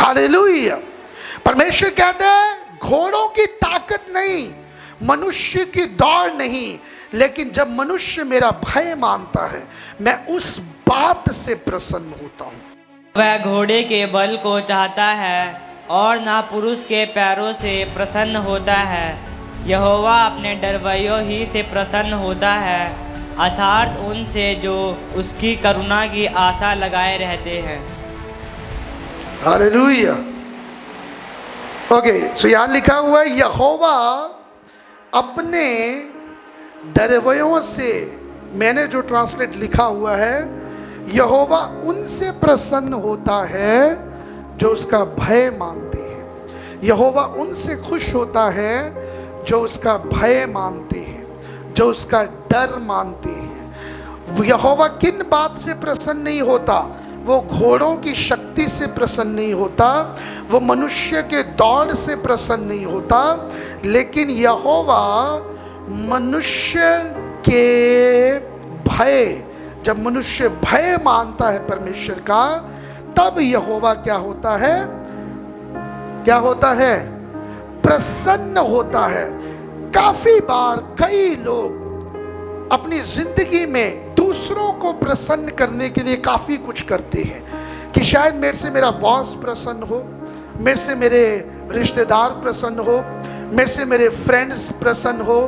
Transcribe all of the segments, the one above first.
Hallelujah. परमेश्वर कहते हैं घोड़ों की ताकत नहीं, मनुष्य की दौड़ नहीं, लेकिन जब मनुष्य मेरा भय मानता है मैं उस बात से प्रसन्न होता हूं। वह घोड़े के बल को चाहता है और ना पुरुष के पैरों से प्रसन्न होता है। यहोवा अपने डरवैयों ही से प्रसन्न होता है, अर्थात उनसे जो उसकी करुणा की आशा लगाए रहते हैं। हालेलुया। ओके, सो यहां लिखा हुआ है यहोवा अपने डरवैयों से, मैंने जो ट्रांसलेट लिखा हुआ है यहोवा उनसे प्रसन्न होता है जो उसका भय मानते हैं। यहोवा उनसे खुश होता है जो उसका भय मानते हैं, जो उसका डर मानते हैं। यहोवा किन बात से प्रसन्न नहीं होता? वो घोड़ों की शक्ति से प्रसन्न नहीं होता, वो मनुष्य के दौड़ से प्रसन्न नहीं होता, लेकिन यहोवा मनुष्य के भय, जब मनुष्य भय मानता है परमेश्वर का, तब यहोवा क्या होता है? क्या होता है? प्रसन्न होता है। काफी बार कई लोग अपनी जिंदगी में दूसरों को प्रसन्न करने के लिए काफी कुछ करते हैं कि शायद मेरे से मेरा बॉस प्रसन्न हो, मेरे से मेरे रिश्तेदार प्रसन्न हो, मेरे से मेरे फ्रेंड्स प्रसन्न हो,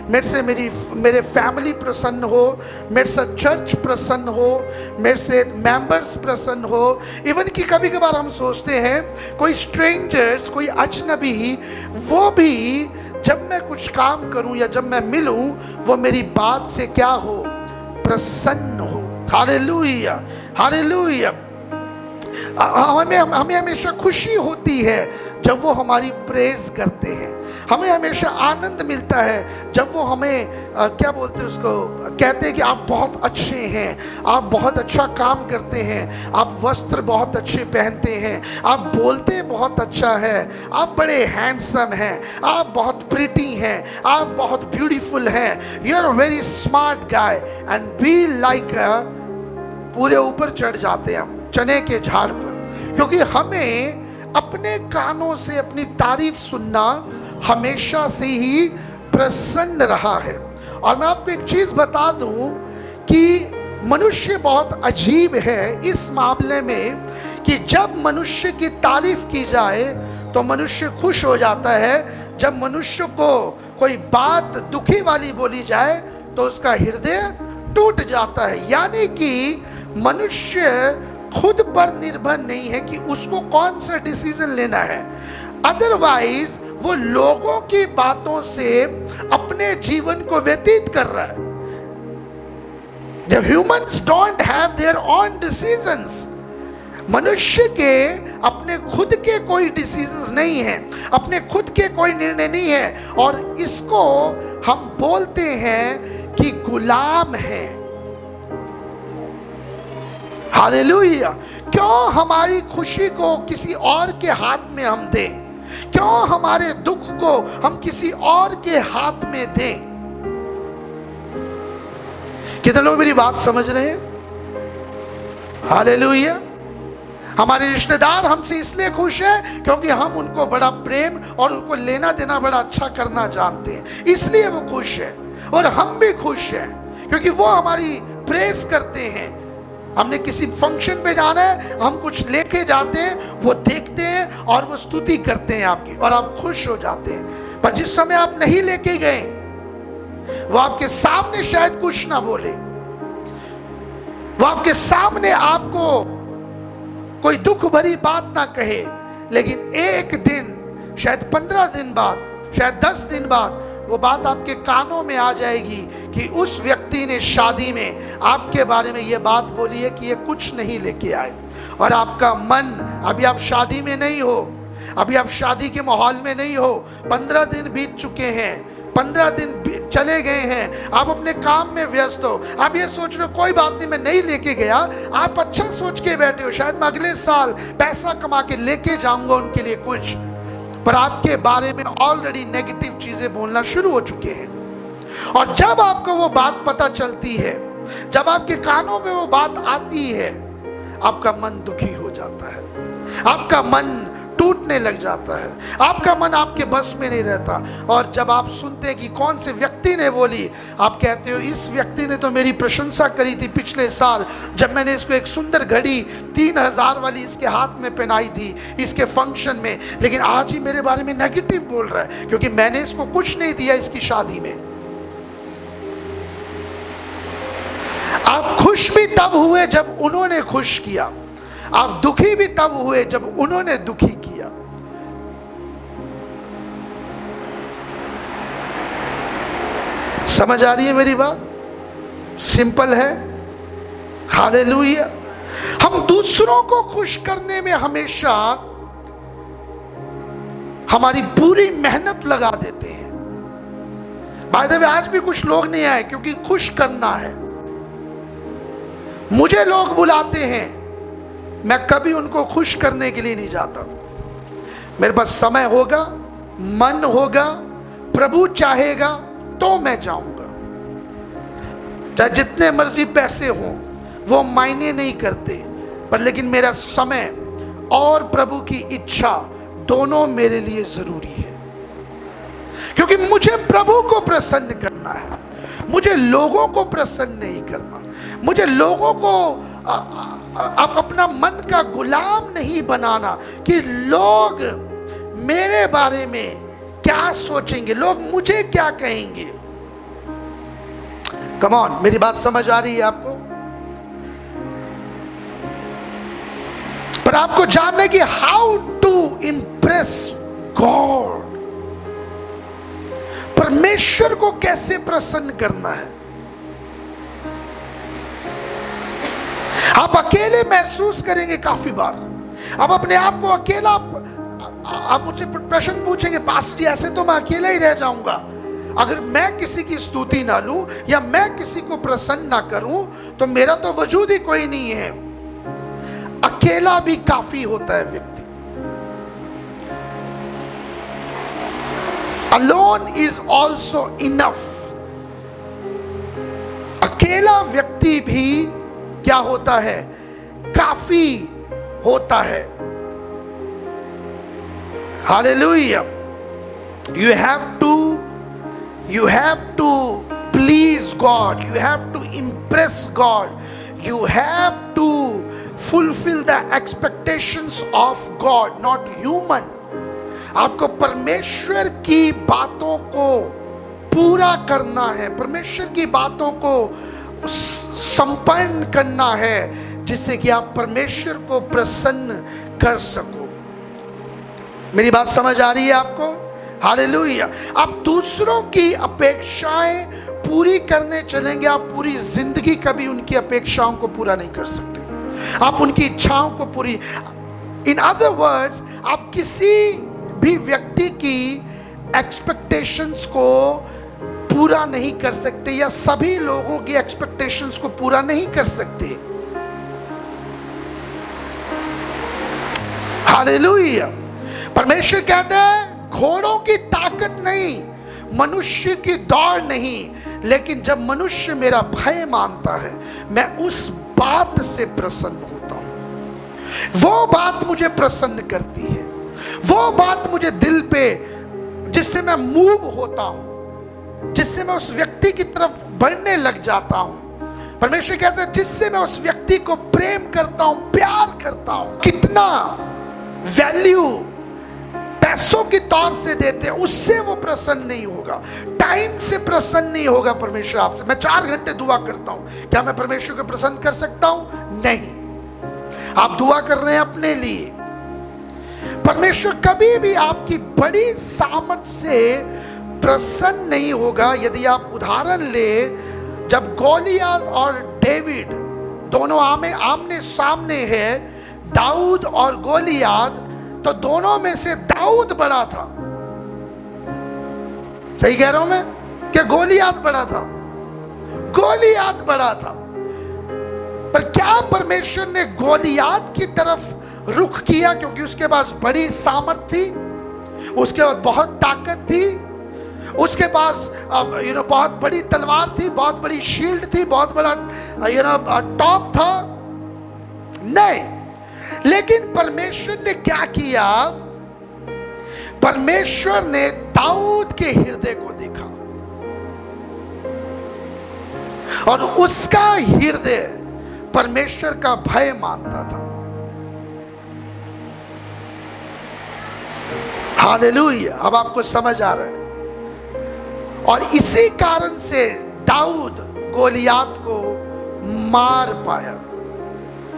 मेरे से मेरे फैमिली प्रसन्न हो, मेरे से चर्च प्रसन्न हो, मेरे से मेंबर्स प्रसन्न हो। इवन कि कभी कभार हम सोचते हैं कोई स्ट्रेंजर्स, कोई अजनबी, वो भी जब मैं कुछ काम करूं या जब मैं मिलूं वो मेरी बात से क्या हो? प्रसन्न हो। Hallelujah, hallelujah. हमें हमेशा खुशी होती है जब वो हमारी प्रेज करते हैं, हमें हमेशा आनंद मिलता है जब वो हमें क्या बोलते हैं उसको, कहते हैं कि आप बहुत अच्छे हैं, आप बहुत अच्छा काम करते हैं, आप वस्त्र बहुत अच्छे पहनते हैं, आप बोलते बहुत अच्छा है, आप बड़े हैंडसम हैं, आप बहुत प्रिटी हैं, आप बहुत ब्यूटीफुल हैं, you are very smart guy, and we like, पूरे ऊपर चढ़ जाते हैं हम चने के झाड़ पर, क्योंकि हमें अपने कानों से अपनी तारीफ सुनना हमेशा से ही प्रसन्न रहा है। और मैं आपको एक चीज बता दूं कि मनुष्य बहुत अजीब है इस मामले में कि जब मनुष्य की तारीफ की जाए तो मनुष्य खुश हो जाता है, जब मनुष्य को कोई बात दुखी वाली बोली जाए तो उसका हृदय टूट जाता है। यानी कि मनुष्य खुद पर निर्भर नहीं है कि उसको कौन सा डिसीजन लेना है, अदरवाइज वो लोगों की बातों से अपने जीवन को व्यतीत कर रहा है। The humans don't have their own decisions. मनुष्य के अपने खुद के कोई डिसीजंस नहीं है, अपने खुद के कोई निर्णय नहीं है, और इसको हम बोलते हैं कि गुलाम है। हालेलुया। क्यों हमारी खुशी को किसी और के हाथ में हम दें? क्यों हमारे दुख को हम किसी और के हाथ में दें? कितने लोग मेरी बात समझ रहे हैं? हालेलुया। हमारे रिश्तेदार हमसे इसलिए खुश हैं क्योंकि हम उनको बड़ा प्रेम और उनको लेना देना बड़ा अच्छा करना जानते हैं, इसलिए वो खुश है। और हम भी खुश हैं क्योंकि वो हमारी प्रेस करते हैं। हमने किसी फंक्शन पे जाना है, हम कुछ लेके जाते हैं, वो देखते हैं और वो स्तुति करते हैं आपकी, और आप खुश हो जाते हैं। पर जिस समय आप नहीं लेके गए, वो आपके सामने शायद कुछ ना बोले, वो आपके सामने आपको कोई दुख भरी बात ना कहे, लेकिन एक दिन, शायद 15 दिन बाद, शायद 10 दिन बाद वो बात आपके कानों में आ जाएगी कि उस व्यक्ति ने शादी में आपके बारे में ये बात बोली है कि ये कुछ नहीं लेके आए। और आपका मन, अभी आप शादी में नहीं हो, अभी आप शादी के माहौल में नहीं हो, 15 दिन बीत चुके हैं, 15 दिन चले गए हैं, आप अपने काम में व्यस्त हो, आप ये सोच रहे हो कोई बात नहीं मैं नहीं लेके गया, आप अच्छा सोच के बैठे हो शायद मैं अगले साल पैसा कमा के लेके जाऊंगा उनके लिए कुछ, पर आपके बारे में ऑलरेडी नेगेटिव चीजें बोलना शुरू हो चुके हैं। और जब आपको वो बात पता चलती है, जब आपके कानों में वो बात आती है, आपका मन दुखी हो जाता है, आपका मन टूटने लग जाता है, आपका मन आपके बस में नहीं रहता। और जब आप सुनते हैं कि कौन से व्यक्ति ने बोली, आप कहते हो इस व्यक्ति ने तो मेरी प्रशंसा करी थी पिछले साल जब मैंने इसको एक सुंदर घड़ी 3000 वाली इसके हाथ में पहनाई थी इसके फंक्शन में, लेकिन आज ही मेरे बारे में नेगेटिव बोल रहा है क्योंकि मैंने इसको कुछ नहीं दिया इसकी शादी में। आप खुश भी तब हुए जब उन्होंने खुश किया, आप दुखी भी तब हुए जब उन्होंने दुखी किया। समझ आ रही है मेरी बात? सिंपल है। हालेलुया। हम दूसरों को खुश करने में हमेशा हमारी पूरी मेहनत लगा देते हैं। बाय द वे आज भी कुछ लोग नहीं आए क्योंकि खुश करना है। मुझे लोग बुलाते हैं, मैं कभी उनको खुश करने के लिए नहीं जाता। मेरे पास समय होगा, मन होगा, प्रभु चाहेगा तो मैं जाऊंगा। चाहे जितने मर्जी पैसे हों वो मायने नहीं करते, पर लेकिन मेरा समय और प्रभु की इच्छा दोनों मेरे लिए जरूरी है, क्योंकि मुझे प्रभु को प्रसन्न करना है। मुझे लोगों को प्रसन्न नहीं करना। मुझे लोगों को आप अपना मन का गुलाम नहीं बनाना कि लोग मेरे बारे में क्या सोचेंगे, लोग मुझे क्या कहेंगे। कम ऑन, मेरी बात समझ आ रही है आपको? पर आपको जानना है कि हाउ टू इंप्रेस गॉड, परमेश्वर को कैसे प्रसन्न करना है। आप अकेले महसूस करेंगे काफी बार। आप अपने आप को अकेला, आप मुझसे प्रश्न पूछेंगे पास्टर जी ऐसे तो मैं अकेला ही रह जाऊंगा, अगर मैं किसी की स्तुति ना लूं या मैं किसी को प्रसन्न ना करूं तो मेरा तो वजूद ही कोई नहीं है। अकेला भी काफी होता है व्यक्ति। Alone is also enough। अकेला व्यक्ति भी क्या होता है? काफी होता है। Hallelujah। You have to please God, you have to impress God, you have to fulfill the expectations of God, not human। आपको परमेश्वर की बातों को पूरा करना है, परमेश्वर की बातों को संपन्न करना है जिससे कि आप परमेश्वर को प्रसन्न कर सको। मेरी बात समझ आ रही है आपको? हालेलुया। आप दूसरों की अपेक्षाएं पूरी करने चलेंगे, आप पूरी जिंदगी कभी उनकी अपेक्षाओं को पूरा नहीं कर सकते। आप उनकी इच्छाओं को पूरी, इन अदर वर्ड्स, आप किसी भी व्यक्ति की एक्सपेक्टेशंस को पूरा नहीं कर सकते या सभी लोगों की एक्सपेक्टेशंस को पूरा नहीं कर सकते। हालेलुया। परमेश्वर कहता है घोड़ों की ताकत नहीं, मनुष्य की दौड़ नहीं, लेकिन जब मनुष्य मेरा भय मानता है मैं उस बात से प्रसन्न होता हूं। वो बात मुझे प्रसन्न करती है, वो बात मुझे दिल पे, जिससे मैं मूव होता हूं, जिससे मैं उस व्यक्ति की तरफ बढ़ने लग जाता हूं। परमेश्वर कहता है जिससे मैं उस व्यक्ति को प्रेम करता हूं, प्यार करता हूं। कितना वैल्यू पैसों की तौर से देते हैं उससे वो प्रसन्न नहीं होगा, टाइम से प्रसन्न नहीं होगा परमेश्वर आपसे। मैं 4 घंटे दुआ करता हूं, क्या मैं परमेश्वर को प्रसन्न कर सकता हूं? नहीं। आप दुआ कर रहे हैं अपने लिए। परमेश्वर कभी भी आपकी बड़ी सामर्थ्य से प्रसन्न नहीं होगा। यदि आप उदाहरण ले, जब गोलियत और डेविड दोनों आमने सामने है, दाऊद और गोलियत, तो दोनों में से दाऊद बड़ा था। सही कह रहा हूं मैं कि गोलियत बड़ा था? गोलियत बड़ा था। पर क्या परमेश्वर ने गोलियत की तरफ रुख किया क्योंकि उसके पास बड़ी सामर्थ थी, उसके पास बहुत ताकत थी, उसके पास बहुत बड़ी तलवार थी, बहुत बड़ी शील्ड थी, बहुत बड़ा टॉप था? नहीं। लेकिन परमेश्वर ने क्या किया? परमेश्वर ने दाऊद के हृदय को देखा और उसका हृदय परमेश्वर का भय मानता था। हालेलुया। अब आपको समझ आ रहा है। और इसी कारण से दाऊद गोलियात को मार पाया,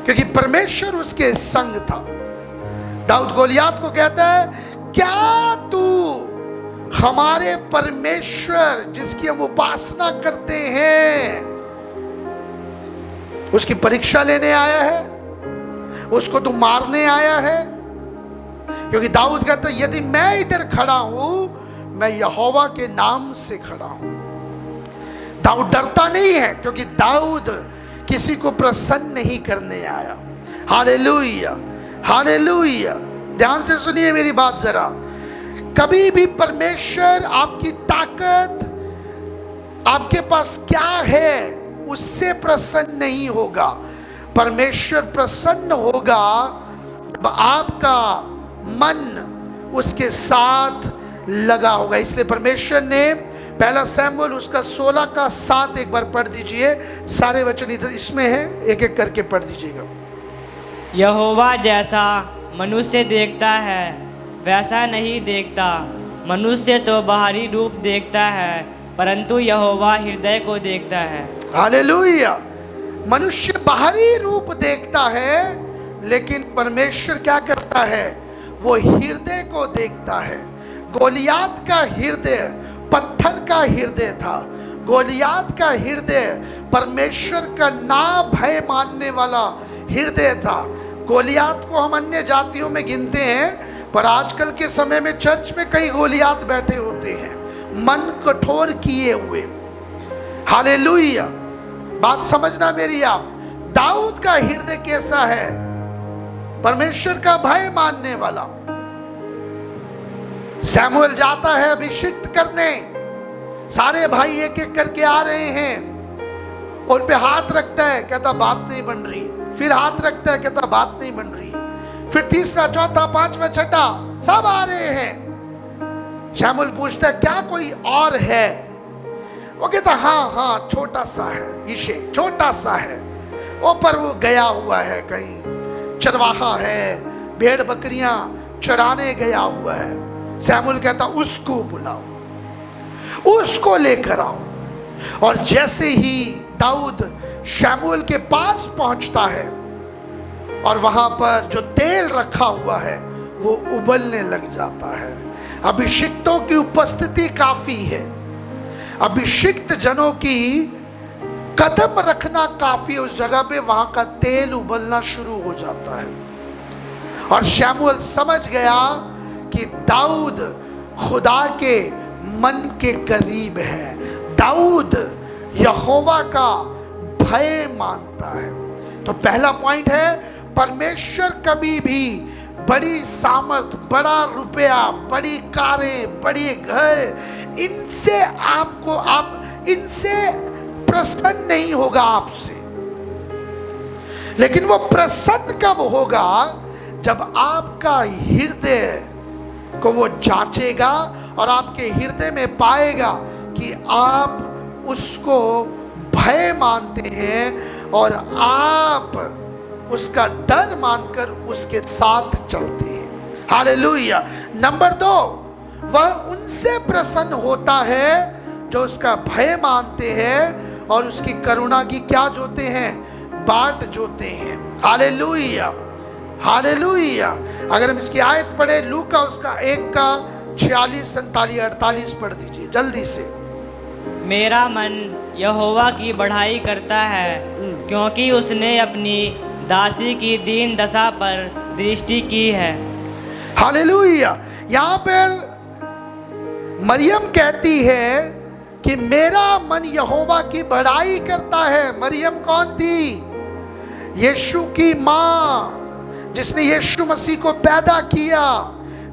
क्योंकि परमेश्वर उसके संग था। दाऊद गोलियात को कहता है, क्या तू हमारे परमेश्वर जिसकी हम उपासना करते हैं उसकी परीक्षा लेने आया है? उसको तू मारने आया है? क्योंकि दाऊद कहता है, यदि मैं इधर खड़ा हूं, मैं यहोवा के नाम से खड़ा हूं। दाऊद डरता नहीं है, क्योंकि दाऊद किसी को प्रसन्न नहीं करने आया। Hallelujah, hallelujah. ध्यान से सुनिए मेरी बात जरा। कभी भी परमेश्वर आपकी ताकत, आपके पास क्या है, उससे प्रसन्न नहीं होगा। परमेश्वर प्रसन्न होगा आपका मन उसके साथ लगा होगा। इसलिए परमेश्वर ने पहला सैमुएल उसका 16 का 7 एक बार पढ़ दीजिए। सारे वचन इधर इसमें है, एक एक करके पढ़ दीजिएगा। यहोवा जैसा मनुष्य देखता है वैसा नहीं देखता। मनुष्य तो बाहरी रूप देखता है, परंतु यहोवा हृदय को देखता है। हालेलुया। मनुष्य बाहरी रूप देखता है, लेकिन परमेश्वर क्या करता है? वो हृदय को देखता है। गोलियात का हृदय पत्थर का हृदय था। गोलियात का हृदय परमेश्वर का ना भय मानने वाला हृदय था। गोलियात को हम अन्य जातियों में गिनते हैं, पर आजकल के समय में चर्च में कई गोलियात बैठे होते हैं, मन कठोर किए हुए। हालेलुया। बात समझना मेरी आप। दाऊद का हृदय कैसा है? परमेश्वर का भय मानने वाला। सैमुएल जाता है अभिषिक्त करने, सारे भाई एक एक करके आ रहे हैं, उन पे हाथ रखता है, कहता बात नहीं बन रही। फिर हाथ रखता है, कहता बात नहीं बन रही। फिर तीसरा, चौथा, पांचवा, छठा, सब आ रहे हैं। सैमुएल पूछता है, क्या कोई और है? वो कहता हाँ हाँ, छोटा सा है, इशे छोटा सा है, वो पर वो गया हुआ है, कहीं चरवाहा है, भेड़ बकरियां चराने गया हुआ है। सैमुएल कहता उसको बुलाओ, उसको लेकर आओ। और जैसे ही दाऊद शमूएल के पास पहुंचता है और वहां पर जो तेल रखा हुआ है वो उबलने लग जाता है। अभिषिक्तों की उपस्थिति काफी है, अभिषिक्त जनों की कदम रखना काफी है उस जगह पे, वहां का तेल उबलना शुरू हो जाता है। और शमूएल समझ गया कि दाऊद खुदा के मन के करीब है, दाऊद यहोवा का भय मानता है। तो पहला पॉइंट है, परमेश्वर कभी भी बड़ी सामर्थ, बड़ा रुपया, बड़ी कारें, बड़ी घर, इनसे आप इनसे प्रसन्न नहीं होगा आपसे। लेकिन वो प्रसन्न कब होगा? जब आपका हृदय को वो जांचेगा और आपके हृदय में पाएगा कि आप उसको भय मानते हैं और आप उसका डर मानकर उसके साथ चलते हैं। हालेलुया। नंबर 2, वह उनसे प्रसन्न होता है जो उसका भय मानते हैं और उसकी करुणा की क्या जोते हैं? बाट जोते हैं। Hallelujah, hallelujah. अगर हम इसकी आयत पढ़े, लूका उसका 1 का 46, 47, 48 पढ़ दीजिए जल्दी से। मेरा मन यहोवा की बढ़ाई करता है, क्योंकि उसने अपनी दासी की दीन दशा पर दृष्टि की है। हालेलुया। यहाँ पर मरियम कहती है कि मेरा मन यहोवा की बढ़ाई करता है। मरियम कौन थी? यीशु की माँ, जिसने यीशु मसीह को पैदा किया,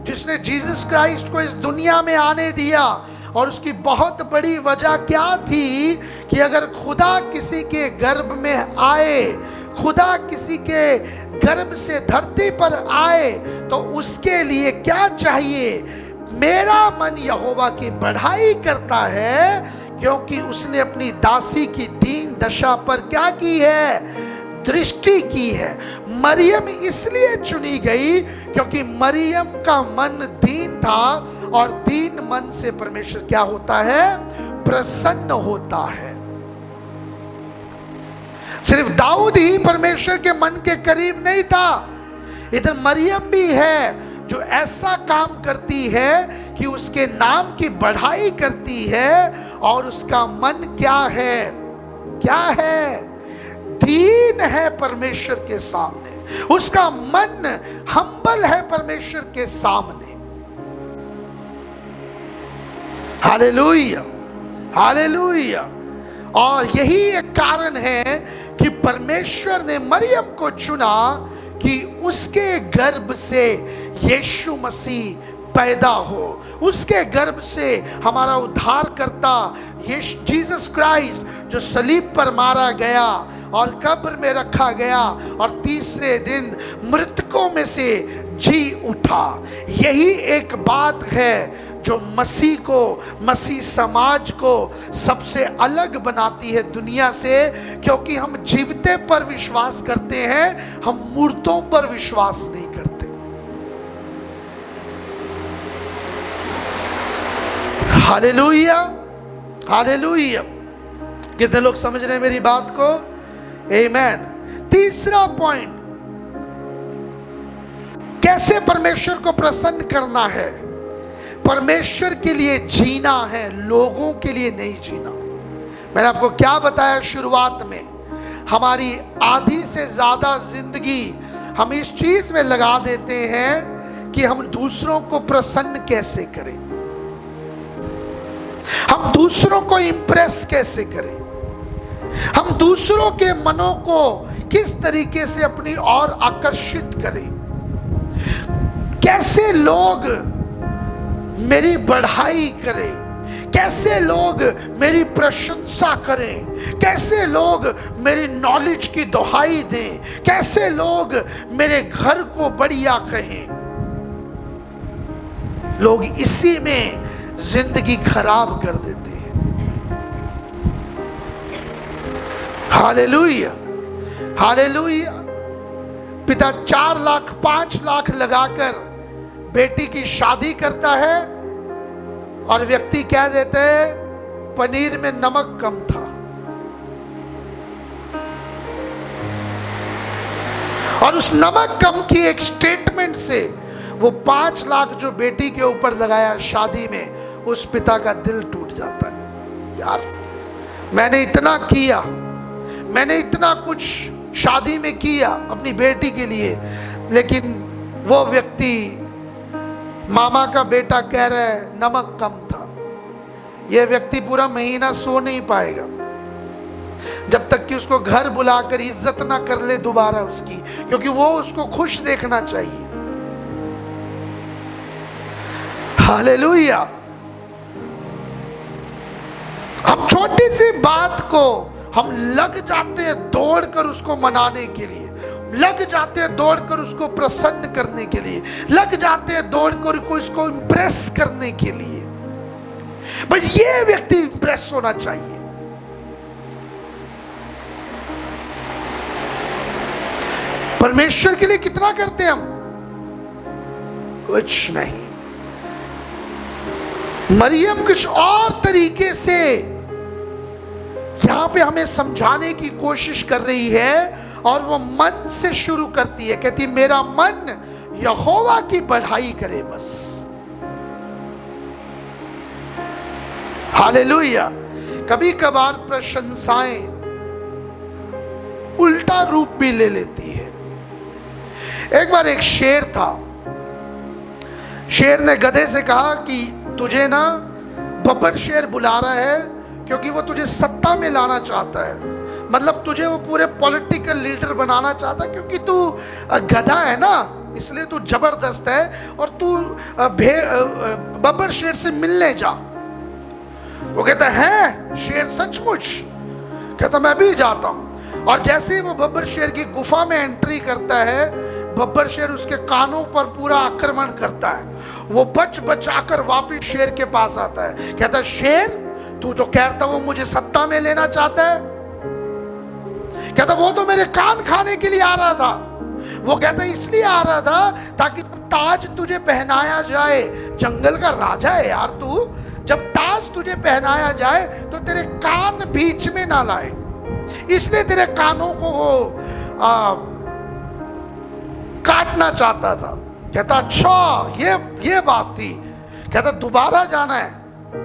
जिसने जीसस क्राइस्ट को इस दुनिया में आने दिया। और उसकी बहुत बड़ी वजह क्या थी कि अगर खुदा किसी के गर्भ में आए, खुदा किसी के गर्भ से धरती पर आए तो उसके लिए क्या चाहिए? मेरा मन यहोवा की बढ़ाई करता है, क्योंकि उसने अपनी दासी की दीन दशा पर क्या की है? दृष्टि की है। मरियम इसलिए चुनी गई क्योंकि मरियम का मन दीन था, और दीन मन से परमेश्वर क्या होता है? प्रसन्न होता है। सिर्फ दाऊद ही परमेश्वर के मन के करीब नहीं था, इधर मरियम भी है जो ऐसा काम करती है कि उसके नाम की बढ़ाई करती है, और उसका मन क्या है? क्या है? दीन है परमेश्वर के सामने। उसका मन हम्बल है परमेश्वर के सामने। Hallelujah, hallelujah. और यही एक कारण है कि परमेश्वर ने मरियम को चुना कि उसके गर्भ से यीशु मसीह पैदा हो, उसके गर्भ से हमारा उद्धारकर्ता जीसस क्राइस्ट, जो सलीब पर मारा गया और कब्र में रखा गया और तीसरे दिन मृतकों में से जी उठा। यही एक बात है जो मसीह को, मसीह समाज को सबसे अलग बनाती है दुनिया से, क्योंकि हम जीवते पर विश्वास करते हैं, हम मूर्तों पर विश्वास नहीं करते। Hallelujah, hallelujah. कितने लोग समझ रहे हैं मेरी बात को? आमेन। तीसरा पॉइंट, कैसे परमेश्वर को प्रसन्न करना है? परमेश्वर के लिए जीना है, लोगों के लिए नहीं जीना। मैंने आपको क्या बताया शुरुआत में? हमारी आधी से ज्यादा जिंदगी हम इस चीज में लगा देते हैं कि हम दूसरों को प्रसन्न कैसे करें, हम दूसरों को इंप्रेस कैसे करें, हम दूसरों के मनों को किस तरीके से अपनी ओर आकर्षित करें, कैसे लोग मेरी बढ़ाई करें, कैसे लोग मेरी प्रशंसा करें, कैसे लोग मेरी नॉलेज की दुहाई दें, कैसे लोग मेरे घर को बढ़िया कहें। लोग इसी में जिंदगी खराब कर देते हैं। Hallelujah, hallelujah. पिता 4 लाख 5 लाख लगाकर बेटी की शादी करता है और व्यक्ति क्या देते हैं? पनीर में नमक कम था। और उस नमक कम की एक स्टेटमेंट से वो 5 लाख जो बेटी के ऊपर लगाया शादी में, उस पिता का दिल टूट जाता है। यार, मैंने इतना किया, मैंने इतना कुछ शादी में किया अपनी बेटी के लिए, लेकिन वो व्यक्ति, मामा का बेटा कह रहा है नमक कम था। यह व्यक्ति पूरा महीना सो नहीं पाएगा जब तक कि उसको घर बुलाकर इज्जत ना कर ले दोबारा उसकी, क्योंकि वो उसको खुश देखना चाहिए। हालेलुया। हम छोटी सी बात को हम लग जाते हैं दौड़कर उसको मनाने के लिए, लग जाते हैं दौड़कर उसको प्रसन्न करने के लिए, लग जाते हैं दौड़कर उसको इंप्रेस करने के लिए। बस ये व्यक्ति इंप्रेस होना चाहिए। परमेश्वर के लिए कितना करते हैं हम? कुछ नहीं। मरियम कुछ और तरीके से यहां पे हमें समझाने की कोशिश कर रही है, और वो मन से शुरू करती है। कहती मेरा मन यहोवा की बढ़ाई करे बस। हालेलुया। कभी कभार प्रशंसाएं उल्टा रूप भी ले लेती है। एक बार एक शेर था, शेर ने गधे से कहा कि तुझे ना बब्बर शेर बुला रहा है, क्योंकि वो तुझे सत्ता में लाना चाहता है। मतलब तुझे वो पूरे पॉलिटिकल लीडर बनाना चाहता है, क्योंकि तू गधा है ना, इसलिए तू जबरदस्त है, और तू बब्बर शेर से मिलने जा। वो कहता है शेर सचमुच? कहता मैं भी जाता हूं। और जैसे ही वो बब्बर शेर की गुफा में एंट्री करता है, बब्बर शेर उसके कानों पर पूरा आक्रमण करता है। वो बच आकर वापिस शेर के पास आता है, कहता है शेर तू तो कहता वो मुझे सत्ता में लेना चाहता है। कहता वो तो मेरे कान खाने के लिए आ रहा था। वो कहता इसलिए आ रहा था ताकि ताज तुझे पहनाया जाए, जंगल का राजा है यार तू, जब ताज तुझे पहनाया जाए तो तेरे कान बीच में ना लाए, इसलिए तेरे कानों को काटना चाहता था। कहता अच्छा ये बात थी। कहता दोबारा जाना है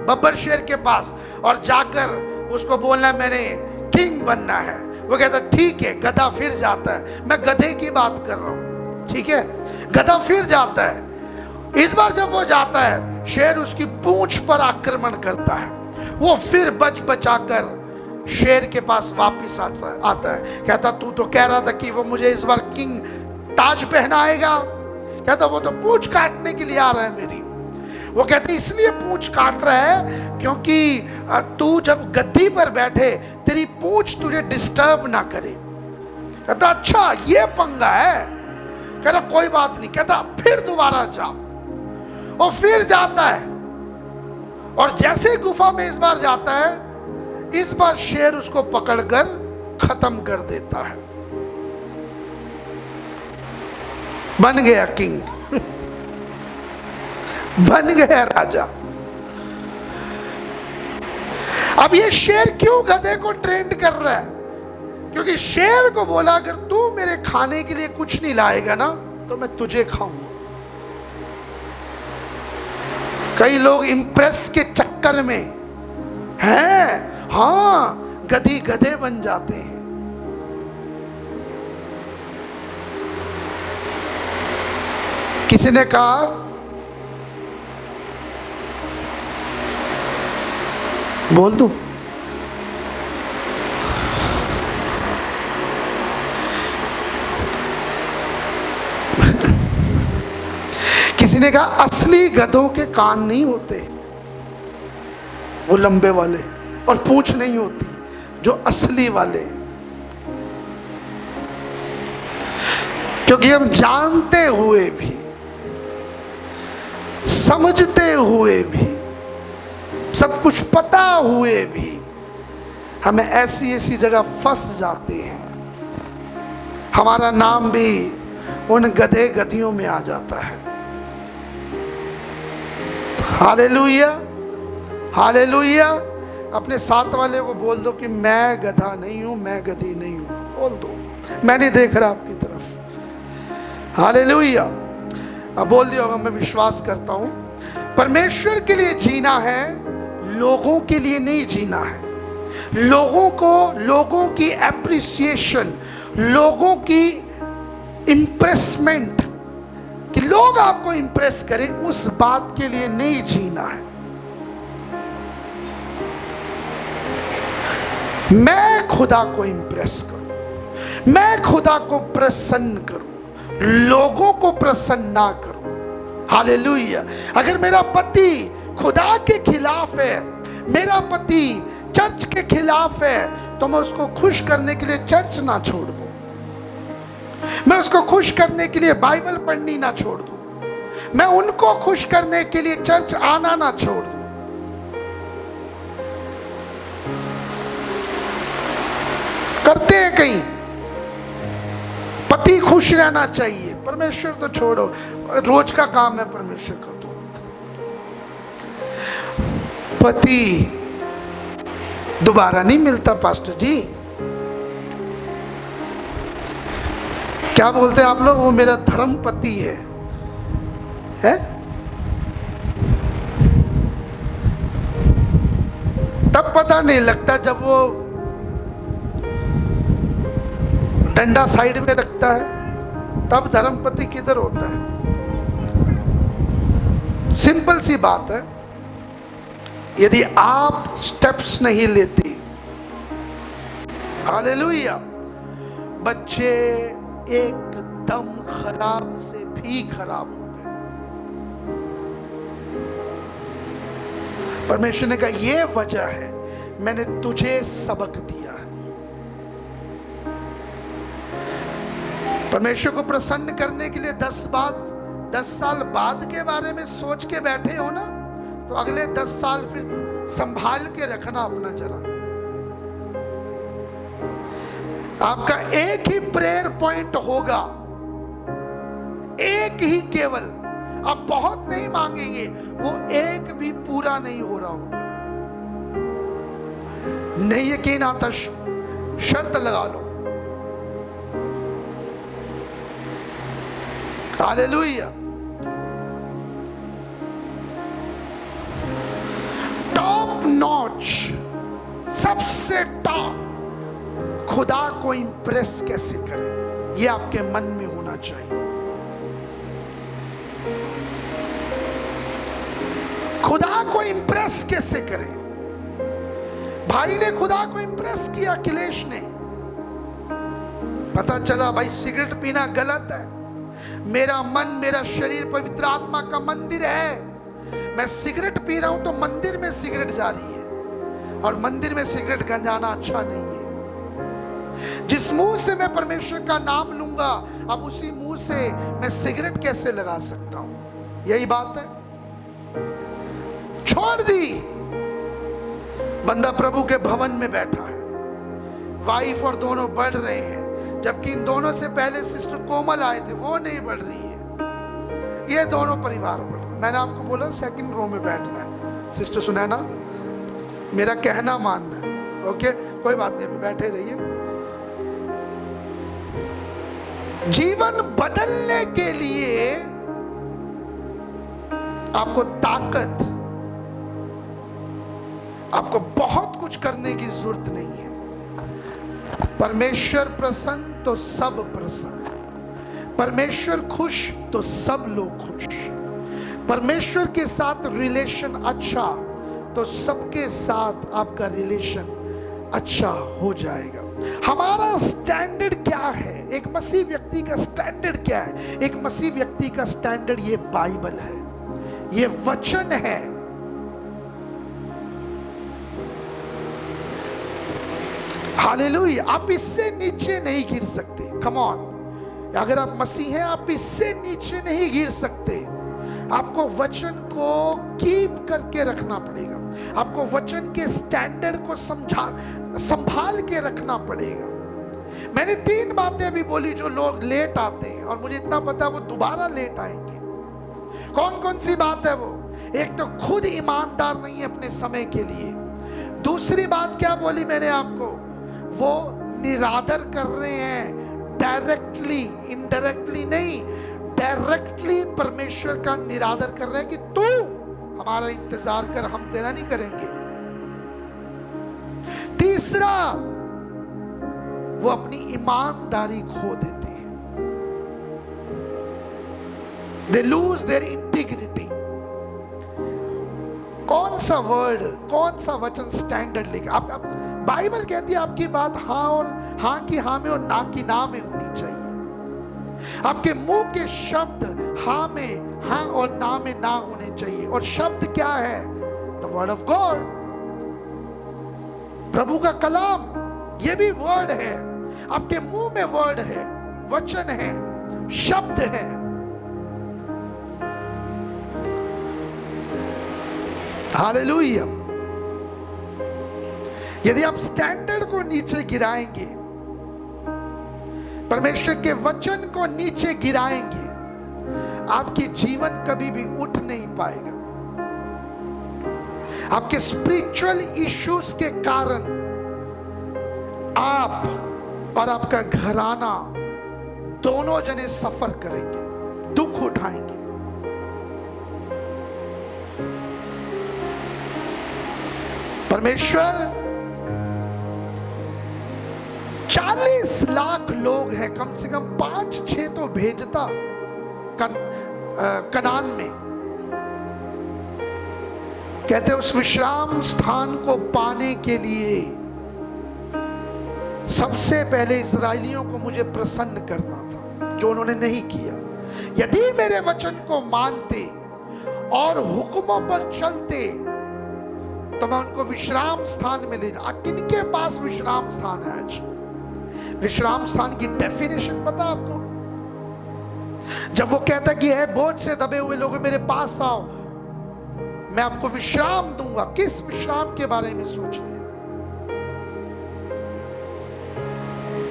बब्बर शेर के पास और जाकर उसको बोलना मैंने किंग बनना है। वो कहता ठीक है। गधा फिर जाता है, मैं गधे की बात कर रहा हूं, ठीक है। गधा फिर जाता है। इस बार जब वो जाता है, शेर उसकी पूंछ पर आक्रमण करता है। वो फिर बचाकर शेर के पास वापिस आता है। कहता तू तो कह रहा था कि वो मुझे इस बार किंग ताज पहनाएगा। कहता वो तो पूंछ काटने के लिए आ रहा है मेरी। वो कहते इसलिए पूंछ काट रहा है क्योंकि तू जब गद्दी पर बैठे तेरी पूंछ तुझे डिस्टर्ब ना करे। कहता अच्छा ये पंगा है। कहता कोई बात नहीं। कहता फिर दोबारा जाओ। और फिर जाता है और जैसे गुफा में इस बार जाता है, इस बार शेर उसको पकड़कर खत्म कर देता है। बन गया किंग बन गया राजा। अब ये शेर क्यों गधे को ट्रेंड कर रहा है? क्योंकि शेर को बोला अगर तू मेरे खाने के लिए कुछ नहीं लाएगा ना तो मैं तुझे खाऊंगा। कई लोग इंप्रेस के चक्कर में हैं, हाँ गधी गधे बन जाते हैं। किसी ने कहा बोल दूं, किसी ने कहा असली गधों के कान नहीं होते, वो लंबे वाले, और पूंछ नहीं होती जो असली वाले। क्योंकि हम जानते हुए भी, समझते हुए भी, सब कुछ पता हुए भी हमें ऐसी ऐसी जगह फंस जाते हैं। हमारा नाम भी उन गधे गधियों में आ जाता है। Hallelujah hallelujah. अपने साथ वाले को बोल दो कि मैं गधा नहीं हूं, मैं गधी नहीं हूं। बोल दो, मैं नहीं देख रहा आपकी तरफ। हालेलुया। अब बोल दिया होगा, मैं विश्वास करता हूं परमेश्वर के लिए जीना है, लोगों के लिए नहीं जीना है। लोगों की एप्रिसिएशन, लोगों की इंप्रेसमेंट, कि लोग आपको इंप्रेस करें, उस बात के लिए नहीं जीना है। मैं खुदा को इंप्रेस करूं, मैं खुदा को प्रसन्न करूं, लोगों को प्रसन्न ना करूं। हालेलुया। अगर मेरा पति खुदा के खिलाफ है, मेरा पति चर्च के खिलाफ है, तो मैं उसको खुश करने के लिए चर्च ना छोड़ दूं, मैं उसको खुश करने के लिए बाइबल पढ़नी ना छोड़ दूं, मैं उनको खुश करने के लिए चर्च आना ना छोड़ दूं। करते हैं कहीं, पति खुश रहना चाहिए, परमेश्वर तो छोड़ो, रोज का काम है परमेश्वर का। तो पति दोबारा नहीं मिलता पास्टर जी। क्या बोलते हैं आप लोग? वो मेरा धर्म पति है? तब पता नहीं लगता जब वो डंडा साइड में रखता है, तब धर्मपति किधर होता है। सिंपल सी बात है, यदि आप स्टेप्स नहीं लेते, हालेलुया, बच्चे एकदम खराब से भी खराब हो गए। परमेश्वर ने कहा, यह वजह है मैंने तुझे सबक दिया है। परमेश्वर को प्रसन्न करने के लिए 10 साल बाद के बारे में सोच के बैठे हो ना, तो अगले 10 साल फिर संभाल के रखना अपना जरा। आपका एक ही प्रेयर पॉइंट होगा, एक ही केवल। आप बहुत नहीं मांगेंगे, वो एक भी पूरा नहीं हो रहा होगा। नहीं यकीन आता, शर्त लगा लो। हालेलुया। टॉप नॉच, सबसे टॉप खुदा को इंप्रेस कैसे करें, यह आपके मन में होना चाहिए। खुदा को इंप्रेस कैसे करें? भाई ने खुदा को इंप्रेस किया, अखिलेश ने। पता चला भाई सिगरेट पीना गलत है, मेरा मन मेरा शरीर पवित्र आत्मा का मंदिर है, मैं सिगरेट पी रहा हूं तो मंदिर में सिगरेट जा रही है, और मंदिर में सिगरेट गंजाना अच्छा नहीं है। जिस मुंह से मैं परमेश्वर का नाम लूंगा, अब उसी मुंह से मैं सिगरेट कैसे लगा सकता हूं? यही बात है। छोड़ दी। बंदा प्रभु के भवन में बैठा है, वाइफ और दोनों बढ़ रहे हैं, जबकि इन दोनों से पहले सिस्टर कोमल आए थे, वो नहीं बढ़ रही है, ये दोनों परिवार बढ़ रहे। मैंने आपको बोला सेकंड रो में बैठना है। सिस्टर सुनैना, मेरा कहना मानना है, ओके? कोई बात नहीं, अभी बैठे रहिए। जीवन बदलने के लिए आपको ताकत, आपको बहुत कुछ करने की जरूरत नहीं है। परमेश्वर प्रसन्न तो सब प्रसन्न, परमेश्वर खुश तो सब लोग खुश, परमेश्वर के साथ रिलेशन अच्छा तो सबके साथ आपका रिलेशन अच्छा हो जाएगा। हमारा स्टैंडर्ड क्या है? एक मसीह व्यक्ति का स्टैंडर्ड क्या है? एक मसीह व्यक्ति का स्टैंडर्ड ये बाइबल है, ये वचन है। हालेलुया। आप इससे नीचे नहीं गिर सकते। कम ऑन, अगर आप मसीह हैं, आप इससे नीचे नहीं गिर सकते। आपको वचन को कीप करके रखना पड़ेगा, आपको वचन के स्टैंडर्ड को संभाल के रखना पड़ेगा। मैंने 3 बातें अभी बोली जो लोग लेट आते हैं, और मुझे इतना पता वो दोबारा लेट आएंगे। कौन कौन सी बात है वो? एक तो खुद ईमानदार नहीं है अपने समय के लिए। दूसरी बात क्या बोली मैंने आपको? वो निरादर कर रहे हैं, डायरेक्टली, इनडायरेक्टली नहीं, डायरेक्टली परमेश्वर का निरादर कर रहे हैं कि तू हमारा इंतजार कर, हम तेरा नहीं करेंगे। तीसरा, वो अपनी ईमानदारी खो देते हैं, दे लूज देयर इंटीग्रिटी। कौन सा वर्ड, कौन सा वचन स्टैंडर्ड लेके आप बाइबल कहती है आपकी बात हाँ और हाँ की हाँ में और ना की ना में होनी चाहिए। आपके मुंह के शब्द हाँ में हाँ और ना में ना होने चाहिए। और शब्द क्या है? द वर्ड ऑफ गॉड, प्रभु का कलाम, ये भी वर्ड है। आपके मुंह में वर्ड है, वचन है, शब्द है। हालेलुया। यदि आप स्टैंडर्ड को नीचे गिराएंगे, परमेश्वर के वचन को नीचे गिराएंगे, आपकी जीवन कभी भी उठ नहीं पाएगा। आपके स्पिरिचुअल इश्यूज के कारण आप और आपका घराना दोनों जने सफर करेंगे, दुख उठाएंगे। परमेश्वर 40 लाख लोग हैं, कम से कम 5-6 तो भेजता कनान में। कहते उस विश्राम स्थान को पाने के लिए सबसे पहले इजराइलियों को मुझे प्रसन्न करना था, जो उन्होंने नहीं किया। यदि मेरे वचन को मानते और हुक्मों पर चलते तो मैं उनको विश्राम स्थान में ले जा। किनके पास विश्राम स्थान है आज? विश्राम स्थान की डेफिनेशन पता आपको? जब वो कहता कि है बोझ से दबे हुए लोग मेरे पास आओ, मैं आपको विश्राम दूंगा। किस विश्राम के बारे में सोच रहे हैं?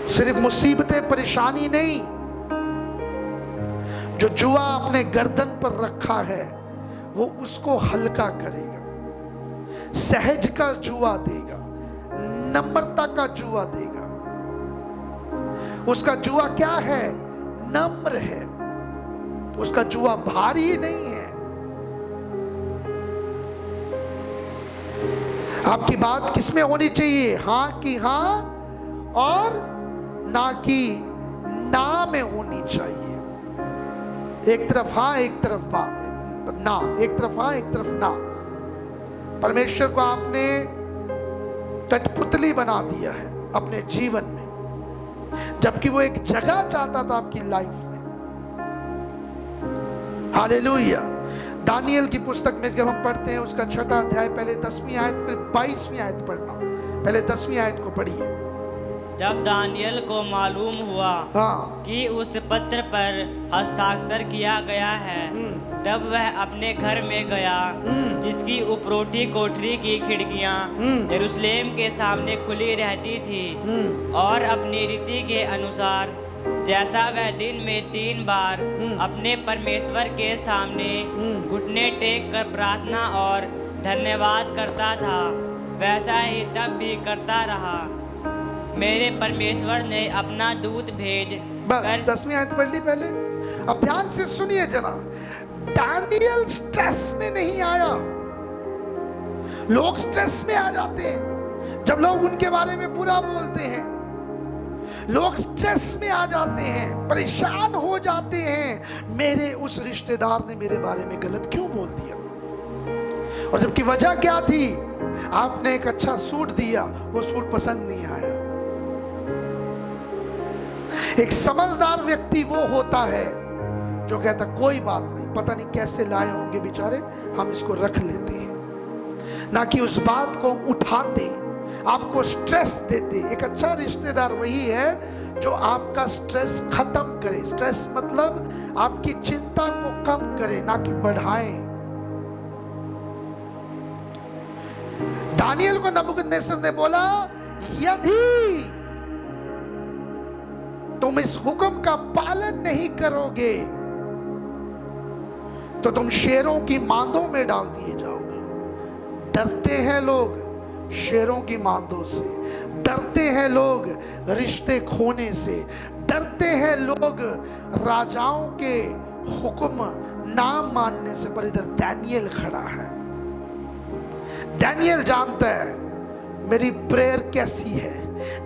सिर्फ मुसीबतें परेशानी नहीं, जो जुआ अपने गर्दन पर रखा है वो उसको हल्का करेगा, सहज का जुआ देगा, नम्रता का जुआ देगा। उसका जुआ क्या है? नम्र है। उसका जुआ भारी नहीं है। आपकी बात किसमें होनी चाहिए? हाँ की हाँ और ना की ना में होनी चाहिए। एक तरफ हाँ, एक तरफ ना, एक तरफ हाँ, एक तरफ ना। परमेश्वर को आपने कठपुतली बना दिया है अपने जीवन में, जबकि वो एक जगह चाहता था आपकी लाइफ में। हालेलुया। दानियल की पुस्तक में जब हम पढ़ते हैं उसका 6वां अध्याय, पहले 10वीं आयत फिर 22वीं आयत पढ़ना। पहले 10वीं आयत को पढ़िए। जब दानियल को मालूम हुआ हाँ, कि उस पत्र पर हस्ताक्षर किया गया है, तब वह अपने घर में गया, जिसकी उपरोटी कोठरी की खिड़कियां यरूशलेम के सामने खुली रहती थी, और अपनी रीति के अनुसार जैसा वह दिन में 3 बार अपने परमेश्वर के सामने घुटने टेक कर प्रार्थना और धन्यवाद करता था, वैसा ही तब भी करता रहा। मेरे परमेश्वर ने अपना दूत भेज बस 10वीं आयत पढ़ ली पहले। अब ध्यान से सुनिए जना, दानियल स्ट्रेस में नहीं आया। लोग स्ट्रेस में आ जाते हैं जब लोग उनके बारे में बुरा बोलते हैं। लोग स्ट्रेस में आ जाते हैं, परेशान हो जाते हैं, मेरे उस रिश्तेदार ने मेरे बारे में गलत क्यों बोल दिया। और जबकि वजह क्या थी? आपने एक अच्छा सूट दिया, वो सूट पसंद नहीं आया। एक समझदार व्यक्ति वो होता है जो कहता कोई बात नहीं, पता नहीं कैसे लाए होंगे बेचारे, हम इसको रख लेते हैं, ना कि उस बात को उठाते, आपको स्ट्रेस देते। एक अच्छा रिश्तेदार वही है जो आपका स्ट्रेस खत्म करे। स्ट्रेस मतलब आपकी चिंता को कम करे, ना कि बढ़ाए। दानियल को नबूकदनेस्सर ने बोला, यदि तुम इस हुक्म का पालन नहीं करोगे तो तुम शेरों की मांदों में डाल दिए जाओगे। डरते हैं लोग शेरों की मांदों से, डरते हैं लोग रिश्ते खोने से, डरते हैं लोग राजाओं के हुक्म ना मानने से। पर इधर दानियल खड़ा है। दानियल जानता है मेरी प्रेयर कैसी है,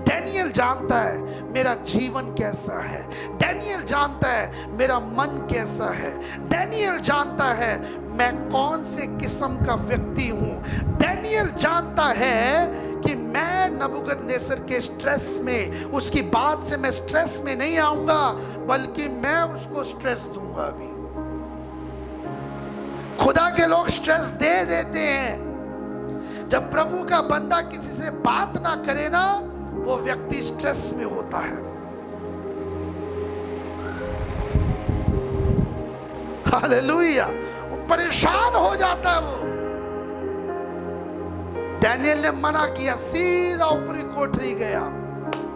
दानियल जानता है मेरा जीवन कैसा है, दानियल जानता है मेरा मन कैसा है, दानियल जानता है मैं कौन से किस्म का व्यक्ति हूं। दानियल जानता है कि मैं नबूकदनेस्सर के स्ट्रेस में, उसकी बात से मैं स्ट्रेस में नहीं आऊंगा, बल्कि मैं उसको स्ट्रेस दूंगा। भी खुदा के लोग स्ट्रेस दे देते हैं। जब प्रभु का बंदा किसी से बात ना करे ना, वो व्यक्ति स्ट्रेस में होता है। हालेलुया। वो परेशान हो जाता है। वो दानियल ने मना किया, सीधा ऊपरी कोठरी गया,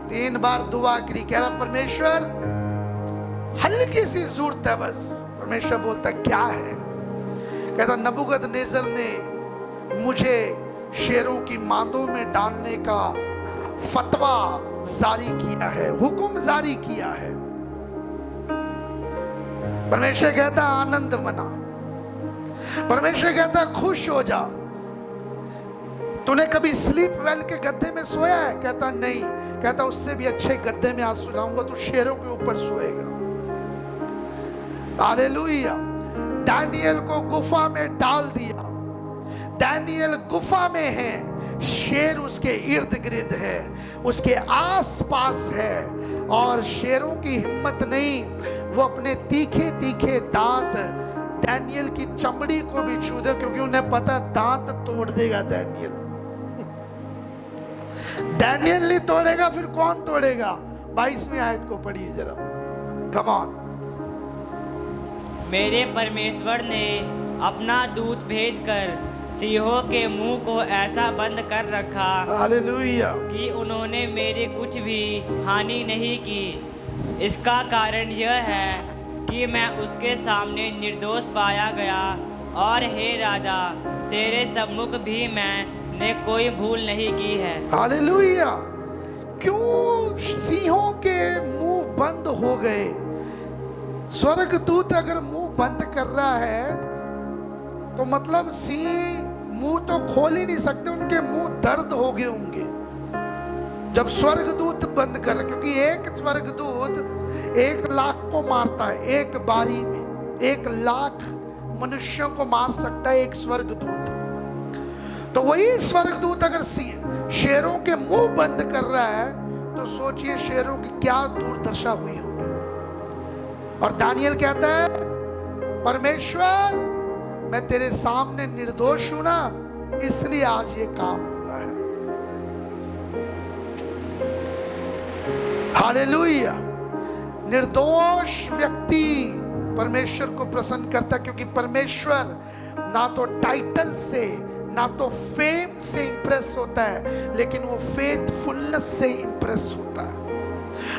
3 बार दुआ करी, कह रहा परमेश्वर हल्की सी जरूरत है बस। परमेश्वर बोलता क्या है? कहता नबूकदनेस्सर ने मुझे शेरों की मांदों में डालने का फतवा जारी किया है, हुक्म जारी किया है। परमेश्वर कहता आनंद मना, परमेश्वर कहता खुश हो जा। तूने कभी स्लीप वेल के गद्दे में सोया है? कहता नहीं। कहता उससे भी अच्छे गद्दे में आज सुलाऊंगा, तू शेरों के ऊपर सोएगा। हालेलुया। दानियल को गुफा में डाल दिया। दानियल गुफा में है, शेर उसके इर्द गिर्द है, उसके आस पास है, और शेरों की हिम्मत नहीं, वो अपने तीखे तीखे दांत दानियल की चमड़ी को भी छू दे, क्योंकि उन्हें पता दांत तोड़ देगा दानियल। दानियल नहीं तोड़ेगा फिर कौन तोड़ेगा? 22वीं आयत को पढ़िए जरा, कम ऑन। मेरे परमेश्वर ने अपना दूत भेजकर सिंहों के मुंह को ऐसा बंद कर रखा हालेलुया। कि उन्होंने मेरी कुछ भी हानि नहीं की। इसका कारण यह है कि मैं उसके सामने निर्दोष पाया गया, और हे राजा, तेरे सम्मुख भी मैंने कोई भूल नहीं की है। हालेलुया। क्यों सिंहों के मुंह बंद हो गए? स्वर्गदूत अगर मुंह बंद कर रहा है तो मतलब सिंह मुंह तो खोल ही नहीं सकते, उनके मुंह दर्द हो गए होंगे जब स्वर्गदूत बंद कर, क्योंकि एक स्वर्गदूत 1,00,000 को मारता है एक बारी में। 1,00,000 मनुष्यों को मार सकता है एक स्वर्गदूत। तो वही स्वर्गदूत अगर शेरों के मुंह बंद कर रहा है तो सोचिए शेरों की क्या दुर्दशा हुई होगी। और दानियल कहता है, परमेश्वर मैं तेरे सामने निर्दोष हूं ना, इसलिए आज ये काम हुआ है। हालेलुया। निर्दोष व्यक्ति परमेश्वर को प्रसन्न करता, क्योंकि परमेश्वर ना तो टाइटल से ना तो फेम से इंप्रेस होता है, लेकिन वो फेथफुलनेस से इंप्रेस होता है,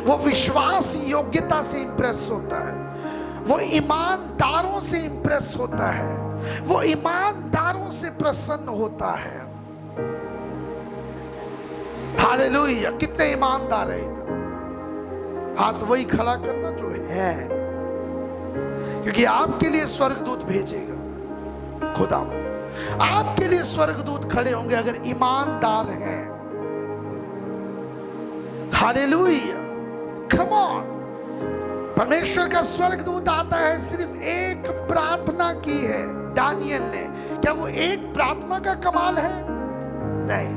वो विश्वास योग्यता से इंप्रेस होता है, वो ईमानदारों से इंप्रेस होता है, वो ईमानदारों से प्रसन्न होता है। हालेलुया। कितने ईमानदार है इधर? हाथ वही खड़ा करना जो है, क्योंकि आपके लिए स्वर्गदूत भेजेगा खुदा। आपके लिए स्वर्गदूत खड़े होंगे अगर ईमानदार हैं। हालेलुया। Come on. परमेश्वर का स्वर्गदूत आता है, सिर्फ एक प्रार्थना की है दानियल ने। क्या वो एक प्रार्थना का कमाल है? नहीं,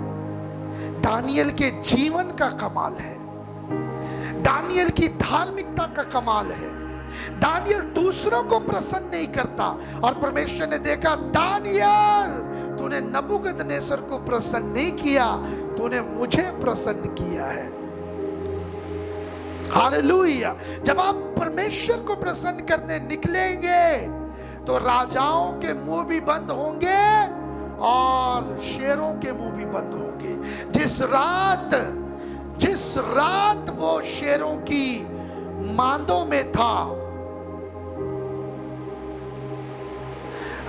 दानियल के जीवन का कमाल है, दानियल की धार्मिकता का कमाल है। दानियल दूसरों को प्रसन्न नहीं करता, और परमेश्वर ने देखा, दानियल तूने नबूकदनेस्सर को प्रसन्न नहीं किया, तूने मुझे प्रसन्न किया है। हालेलुया। जब आप परमेश्वर को प्रसन्न करने निकलेंगे तो राजाओं के मुंह भी बंद होंगे और शेरों के मुंह भी बंद होंगे। जिस रात वो शेरों की मांदों में था,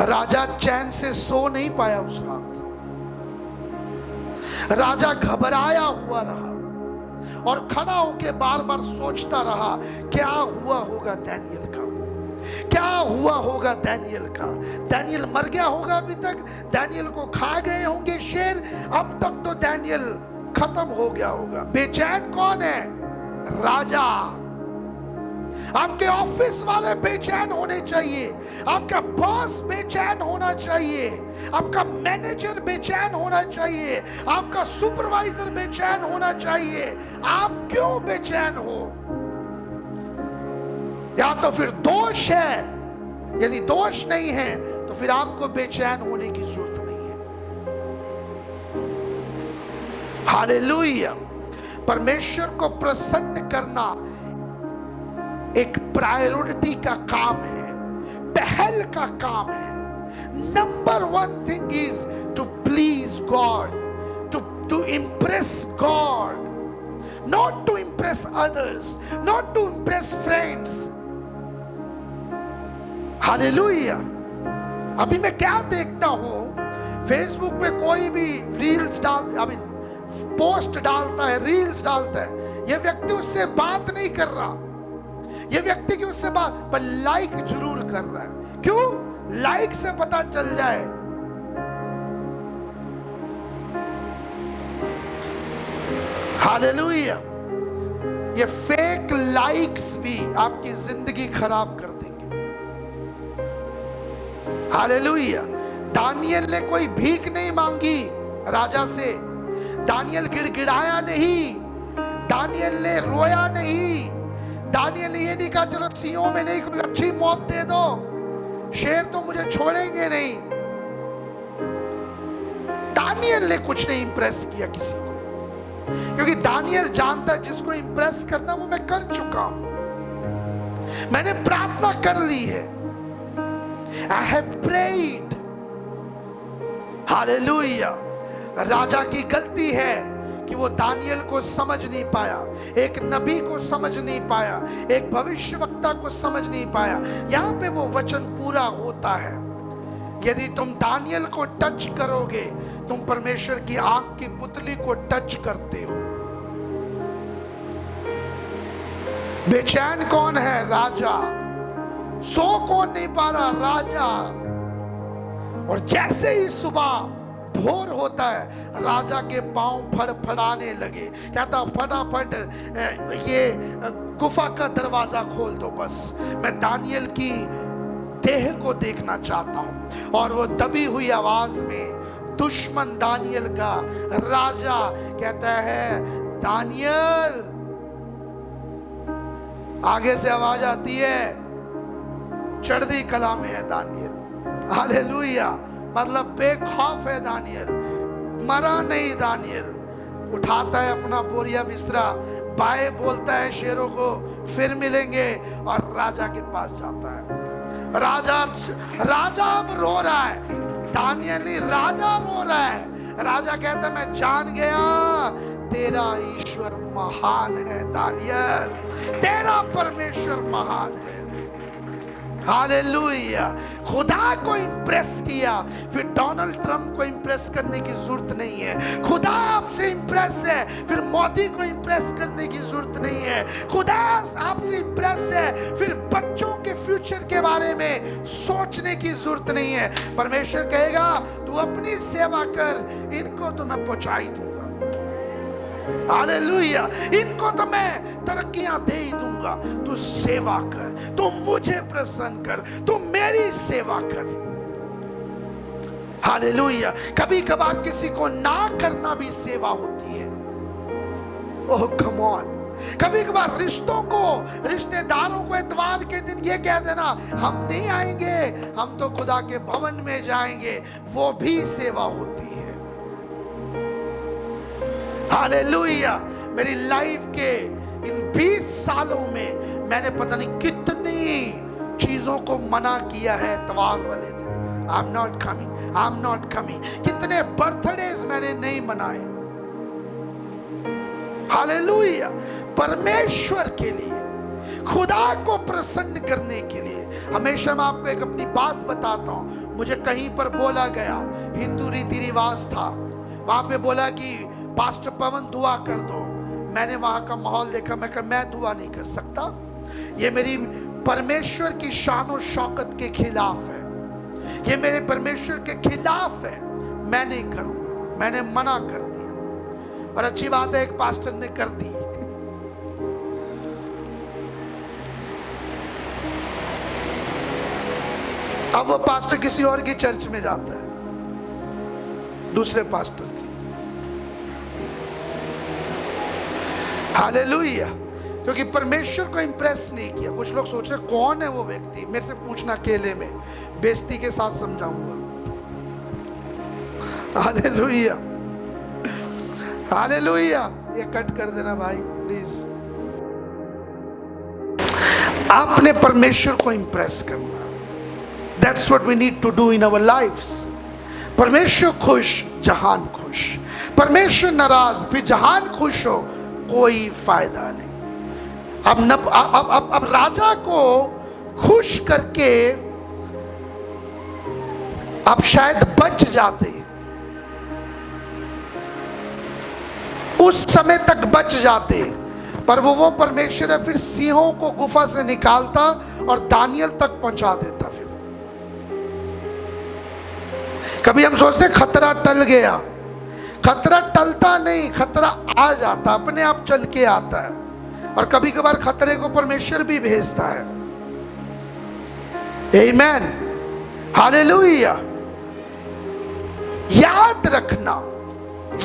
राजा चैन से सो नहीं पाया उस रात। राजा घबराया हुआ रहा और खड़ा होकर बार बार सोचता रहा, क्या हुआ होगा दानियल का, क्या हुआ होगा दानियल का। दानियल मर गया होगा अभी तक, दानियल को खा गए होंगे शेर, अब तक तो दानियल खत्म हो गया होगा। बेचैन कौन है? राजा। आपके ऑफिस वाले बेचैन होने चाहिए, आपका बॉस बेचैन होना चाहिए, आपका मैनेजर बेचैन होना चाहिए, आपका सुपरवाइजर बेचैन होना चाहिए। आप क्यों बेचैन हो? या तो फिर दोष है, यदि दोष नहीं है तो फिर आपको बेचैन होने की जरूरत नहीं है। हालेलुया। परमेश्वर को प्रसन्न करना एक प्रायोरिटी का काम है, पहल का काम है। Number 1 thing is to please God, to impress God, not to impress others, not to impress friends. Hallelujah. अभी मैं क्या देखता हूं, फेसबुक पे कोई भी रील्स पोस्ट डालता है, रील्स डालता है, यह व्यक्ति उससे बात नहीं कर रहा, यह व्यक्ति की उससे बात पर लाइक जरूर कर रहा है। क्यों? लाइक से पता चल जाए हालेलुया। ये फेक लाइक्स भी आपकी जिंदगी खराब कर देंगे। हालेलुया। दानियल ने कोई भीख नहीं मांगी राजा से, दानियल गिड़गिड़ाया नहीं, दानियल ने रोया नहीं, दानियल ने ये नहीं कहा चलो सिंहों में नहीं कोई अच्छी मौत दे दो, शेर तो मुझे छोड़ेंगे नहीं। दानियल ने कुछ नहीं इंप्रेस किया किसी को, क्योंकि दानियल जानता है जिसको इंप्रेस करना वो मैं कर चुका हूं, मैंने प्रार्थना कर ली है। I have prayed. हालेलुया। राजा की गलती है कि वो दानियल को समझ नहीं पाया, एक नबी को समझ नहीं पाया, एक भविष्यवक्ता को समझ नहीं पाया। यहां पे वो वचन पूरा होता है, यदि तुम दानियल को टच करोगे, तुम परमेश्वर की आंख की पुतली को टच करते हो। बेचैन कौन है? राजा। सो कौन नहीं पा रहा? राजा। और जैसे ही सुबह भोर होता है, राजा के पांव फड़फड़ाने लगे। कहता फटाफट ये गुफा का दरवाजा खोल दो, बस मैं दानियल की देह को देखना चाहता हूं। और वो दबी हुई आवाज में दुश्मन दानियल का राजा कहता है, दानियल। आगे से आवाज आती है, चढ़दी कला में है दानियल। हालेलुया। मतलब बेखौफ है दानियल, मरा नहीं दानियल। उठाता है अपना बोरिया बिस्तरा, बाएं बोलता है शेरों को फिर मिलेंगे, और राजा के पास जाता है। राजा अब रो रहा है, दानियल नहीं, राजा रो रहा है। राजा कहता है, मैं जान गया तेरा ईश्वर महान है दानियल, तेरा परमेश्वर महान है। हालेलुया। खुदा को इंप्रेस किया, फिर डोनाल्ड ट्रंप को इंप्रेस करने की जरूरत नहीं है। खुदा आपसे इंप्रेस है, फिर मोदी को इंप्रेस करने की जरूरत नहीं है। खुदा आपसे इंप्रेस है, फिर बच्चों के फ्यूचर के बारे में सोचने की जरूरत नहीं है। परमेश्वर कहेगा, तू अपनी सेवा कर, इनको तो मैं पहुंचाई दूंगा। हालेलुया। इनको तो मैं तरक्कियां दे ही दूंगा, तू सेवा कर, तू मुझे प्रसन्न कर, तू मेरी सेवा कर। हालेलुया। कभी कभार किसी को ना करना भी सेवा होती है। ओह कम ऑन। कभी कभार रिश्तों को, रिश्तेदारों को इतवार के दिन ये कह देना, हम नहीं आएंगे, हम तो खुदा के भवन में जाएंगे, वो भी सेवा होती है। हालेलुया। मेरी लाइफ के इन 20 सालों में मैंने पता नहीं कितनी चीजों को मना किया है इतवार वाले दिन। I am not coming, I am not coming. कितने बर्थडेज मैंने नहीं मनाए। हालेलुया। परमेश्वर के लिए, खुदा को प्रसन्न करने के लिए। हमेशा मैं आपको एक अपनी बात बताता हूं। मुझे कहीं पर बोला गया, हिंदू रीति रिवाज था, वहां पे बोला कि पास्टर पवन दुआ कर दो। मैंने वहां का माहौल देखा, मैं कहा मैं दुआ नहीं कर सकता, ये मेरी परमेश्वर की शान और शौकत के खिलाफ है, ये मेरे परमेश्वर के खिलाफ है, मैं नहीं करूंगा। मैंने मना कर दिया, और अच्छी बात है एक पास्टर ने कर दी। अब वो पास्टर किसी और की चर्च में जाता है, दूसरे पास्टर की। हालेलुया। क्योंकि परमेश्वर को इंप्रेस नहीं किया। कुछ लोग सोच रहे कौन है वो व्यक्ति, मेरे से पूछना अकेले में, बेइज्जती के साथ समझाऊंगा। हालेलुया। हालेलुया। ये कट कर देना भाई प्लीज। आपने परमेश्वर को इंप्रेस करना। That's what we need to do in our lives. परमेश्वर खुश, जहान खुश। परमेश्वर नाराज, फिर जहान खुश हो, कोई फायदा नहीं। अब राजा को खुश करके अब शायद बच जाते, उस समय तक बच जाते, पर वो परमेश्वर है, फिर सिंहों को गुफा से निकालता और दानियल तक पहुंचा देता। फिर कभी हम सोचते खतरा टल गया, खतरा टलता नहीं, खतरा आ जाता, अपने आप चल के आता है। और कभी कभार खतरे को परमेश्वर भी भेजता है। आमीन। हालेलुया। याद रखना,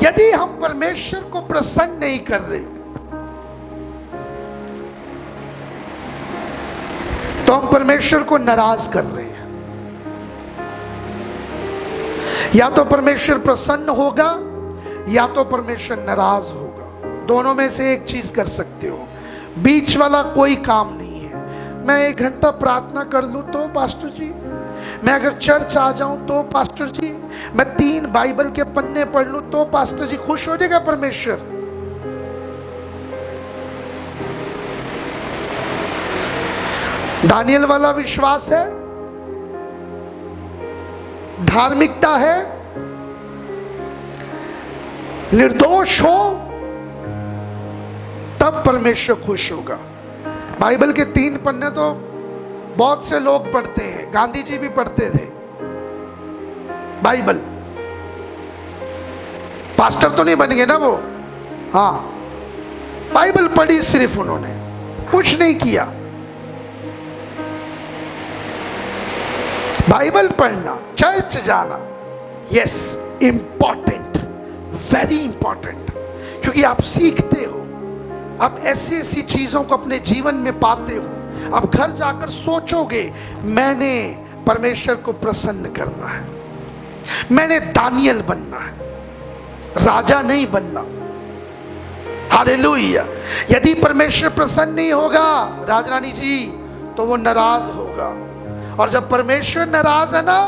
यदि हम परमेश्वर को प्रसन्न नहीं कर रहे, तो हम परमेश्वर को नाराज कर रहे हैं। या तो परमेश्वर प्रसन्न होगा, या तो परमेश्वर नाराज होगा। दोनों में से एक चीज कर सकते हो, बीच वाला कोई काम नहीं है। मैं 1 घंटा प्रार्थना कर लूं तो पास्टर जी, मैं अगर चर्च आ जाऊं तो पास्टर जी, मैं 3 बाइबल के पन्ने पढ़ लूं तो पास्टर जी खुश हो जाएगा परमेश्वर? दानियल वाला विश्वास है, धार्मिकता है, निर्दोष हो, तब परमेश्वर खुश होगा। बाइबल के 3 पन्ने तो बहुत से लोग पढ़ते हैं, गांधी जी भी पढ़ते थे बाइबल। पास्टर तो नहीं बन गए ना वो, हाँ, बाइबल पढ़ी सिर्फ उन्होंने, कुछ नहीं किया। बाइबल पढ़ना, चर्च जाना, यस, इंपॉर्टेंट, वेरी इंपॉर्टेंट, क्योंकि आप सीखते हो, आप ऐसी ऐसी चीजों को अपने जीवन में पाते हो। आप घर जाकर सोचोगे मैंने परमेश्वर को प्रसन्न करना है, मैंने दानियल बनना है, राजा नहीं बनना। हालेलुया। यदि परमेश्वर प्रसन्न नहीं होगा राजरानी जी, तो वो नाराज होगा, और जब परमेश्वर नाराज है ना,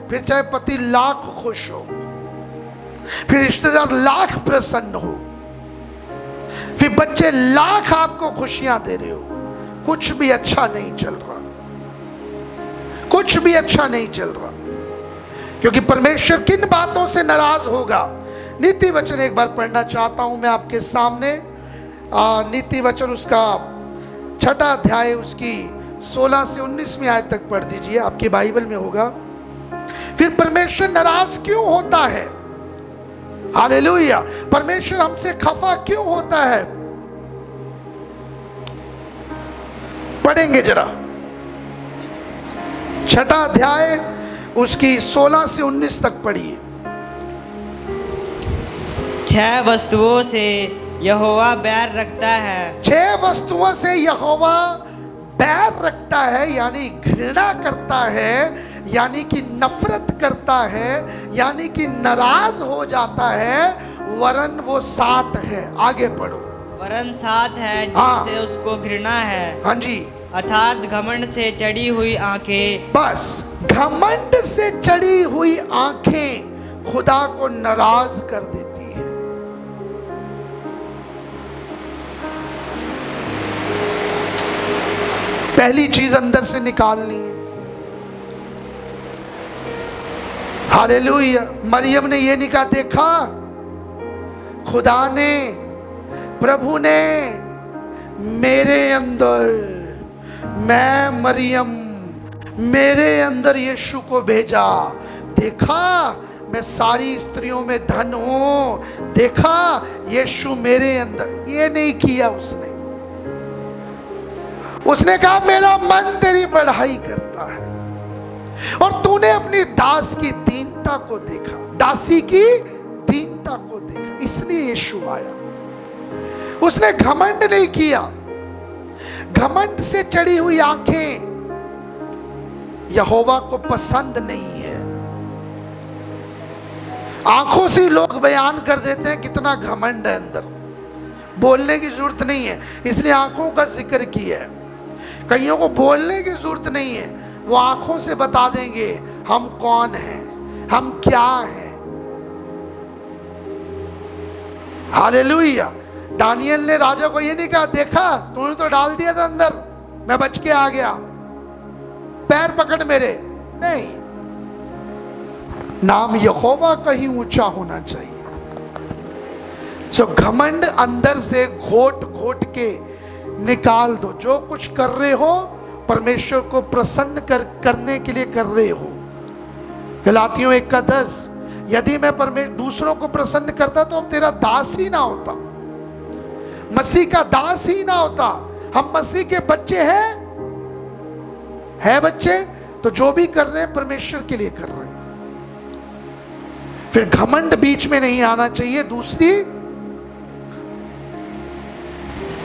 फिर चाहे पति लाख खुश हो, फिर रिश्तेदार लाख प्रसन्न हो, फिर बच्चे लाख आपको खुशियां दे रहे हो, कुछ भी अच्छा नहीं चल रहा, कुछ भी अच्छा नहीं चल रहा, क्योंकि परमेश्वर किन बातों से नाराज होगा। नीति वचन एक बार पढ़ना चाहता हूं मैं आपके सामने। नीति वचन उसका 6वां अध्याय, उसकी 16 से 19वीं आयत तक पढ़ दीजिए, आपकी बाइबल में होगा। फिर परमेश्वर नाराज क्यों होता है? हालेलुया। परमेश्वर हमसे खफा क्यों होता है? पढ़ेंगे जरा, 6वां अध्याय उसकी 16 से 19 तक पढ़िए। 6 वस्तुओं से यहोवा बैर रखता है। 6 वस्तुओं से यहोवा बैर रखता है, यानी घृणा करता है, यानी कि नफरत करता है, यानी कि नाराज हो जाता है, वरन वो 7 है। आगे पढ़ो। वरन 7 है जिनसे उसको घृणा है। हाँ जी। अर्थात घमंड से चढ़ी हुई आंखें। बस, घमंड से चढ़ी हुई आंखें खुदा को नाराज कर देती है। पहली चीज अंदर से निकालनी है। हालेलुया। मरियम ने ये नहीं कहा, देखा खुदा ने, प्रभु ने मेरे अंदर, मैं मरियम, मेरे अंदर यीशु को भेजा, देखा मैं सारी स्त्रियों में धन हूं, देखा यीशु मेरे अंदर। ये नहीं किया उसने। उसने कहा मेरा मन तेरी बढ़ाई करता है, और तूने अपनी दास की दीनता को देखा, दासी की दीनता को देखा, इसलिए यीशु आया। उसने घमंड नहीं किया। घमंड से चढ़ी हुई आंखें यहोवा को पसंद नहीं है। आंखों से लोग बयान कर देते हैं कितना घमंड है अंदर, बोलने की जरूरत नहीं है, इसलिए आंखों का जिक्र किया है। कईयों को बोलने की जरूरत नहीं है, वो आंखों से बता देंगे हम कौन हैं, हम क्या हैं। हालेलुया। दानियल ने राजा को ये नहीं कहा, देखा तूने तो डाल दिया था अंदर, मैं बच के आ गया, पैर पकड़ मेरे। नहीं, नाम यहोवा कहीं ऊंचा होना चाहिए। सो घमंड अंदर से घोट घोट के निकाल दो। जो कुछ कर रहे हो परमेश्वर को प्रसन्न करने के लिए कर रहे हो। गलातियों 1:10, यदि मैं परमेश्वर दूसरों को प्रसन्न करता तो अब तेरा दास ही ना होता, मसीह का दास ही ना होता। हम मसीह के बच्चे हैं, है बच्चे, तो जो भी कर रहे हैं परमेश्वर के लिए कर रहे हैं। फिर घमंड बीच में नहीं आना चाहिए। दूसरी,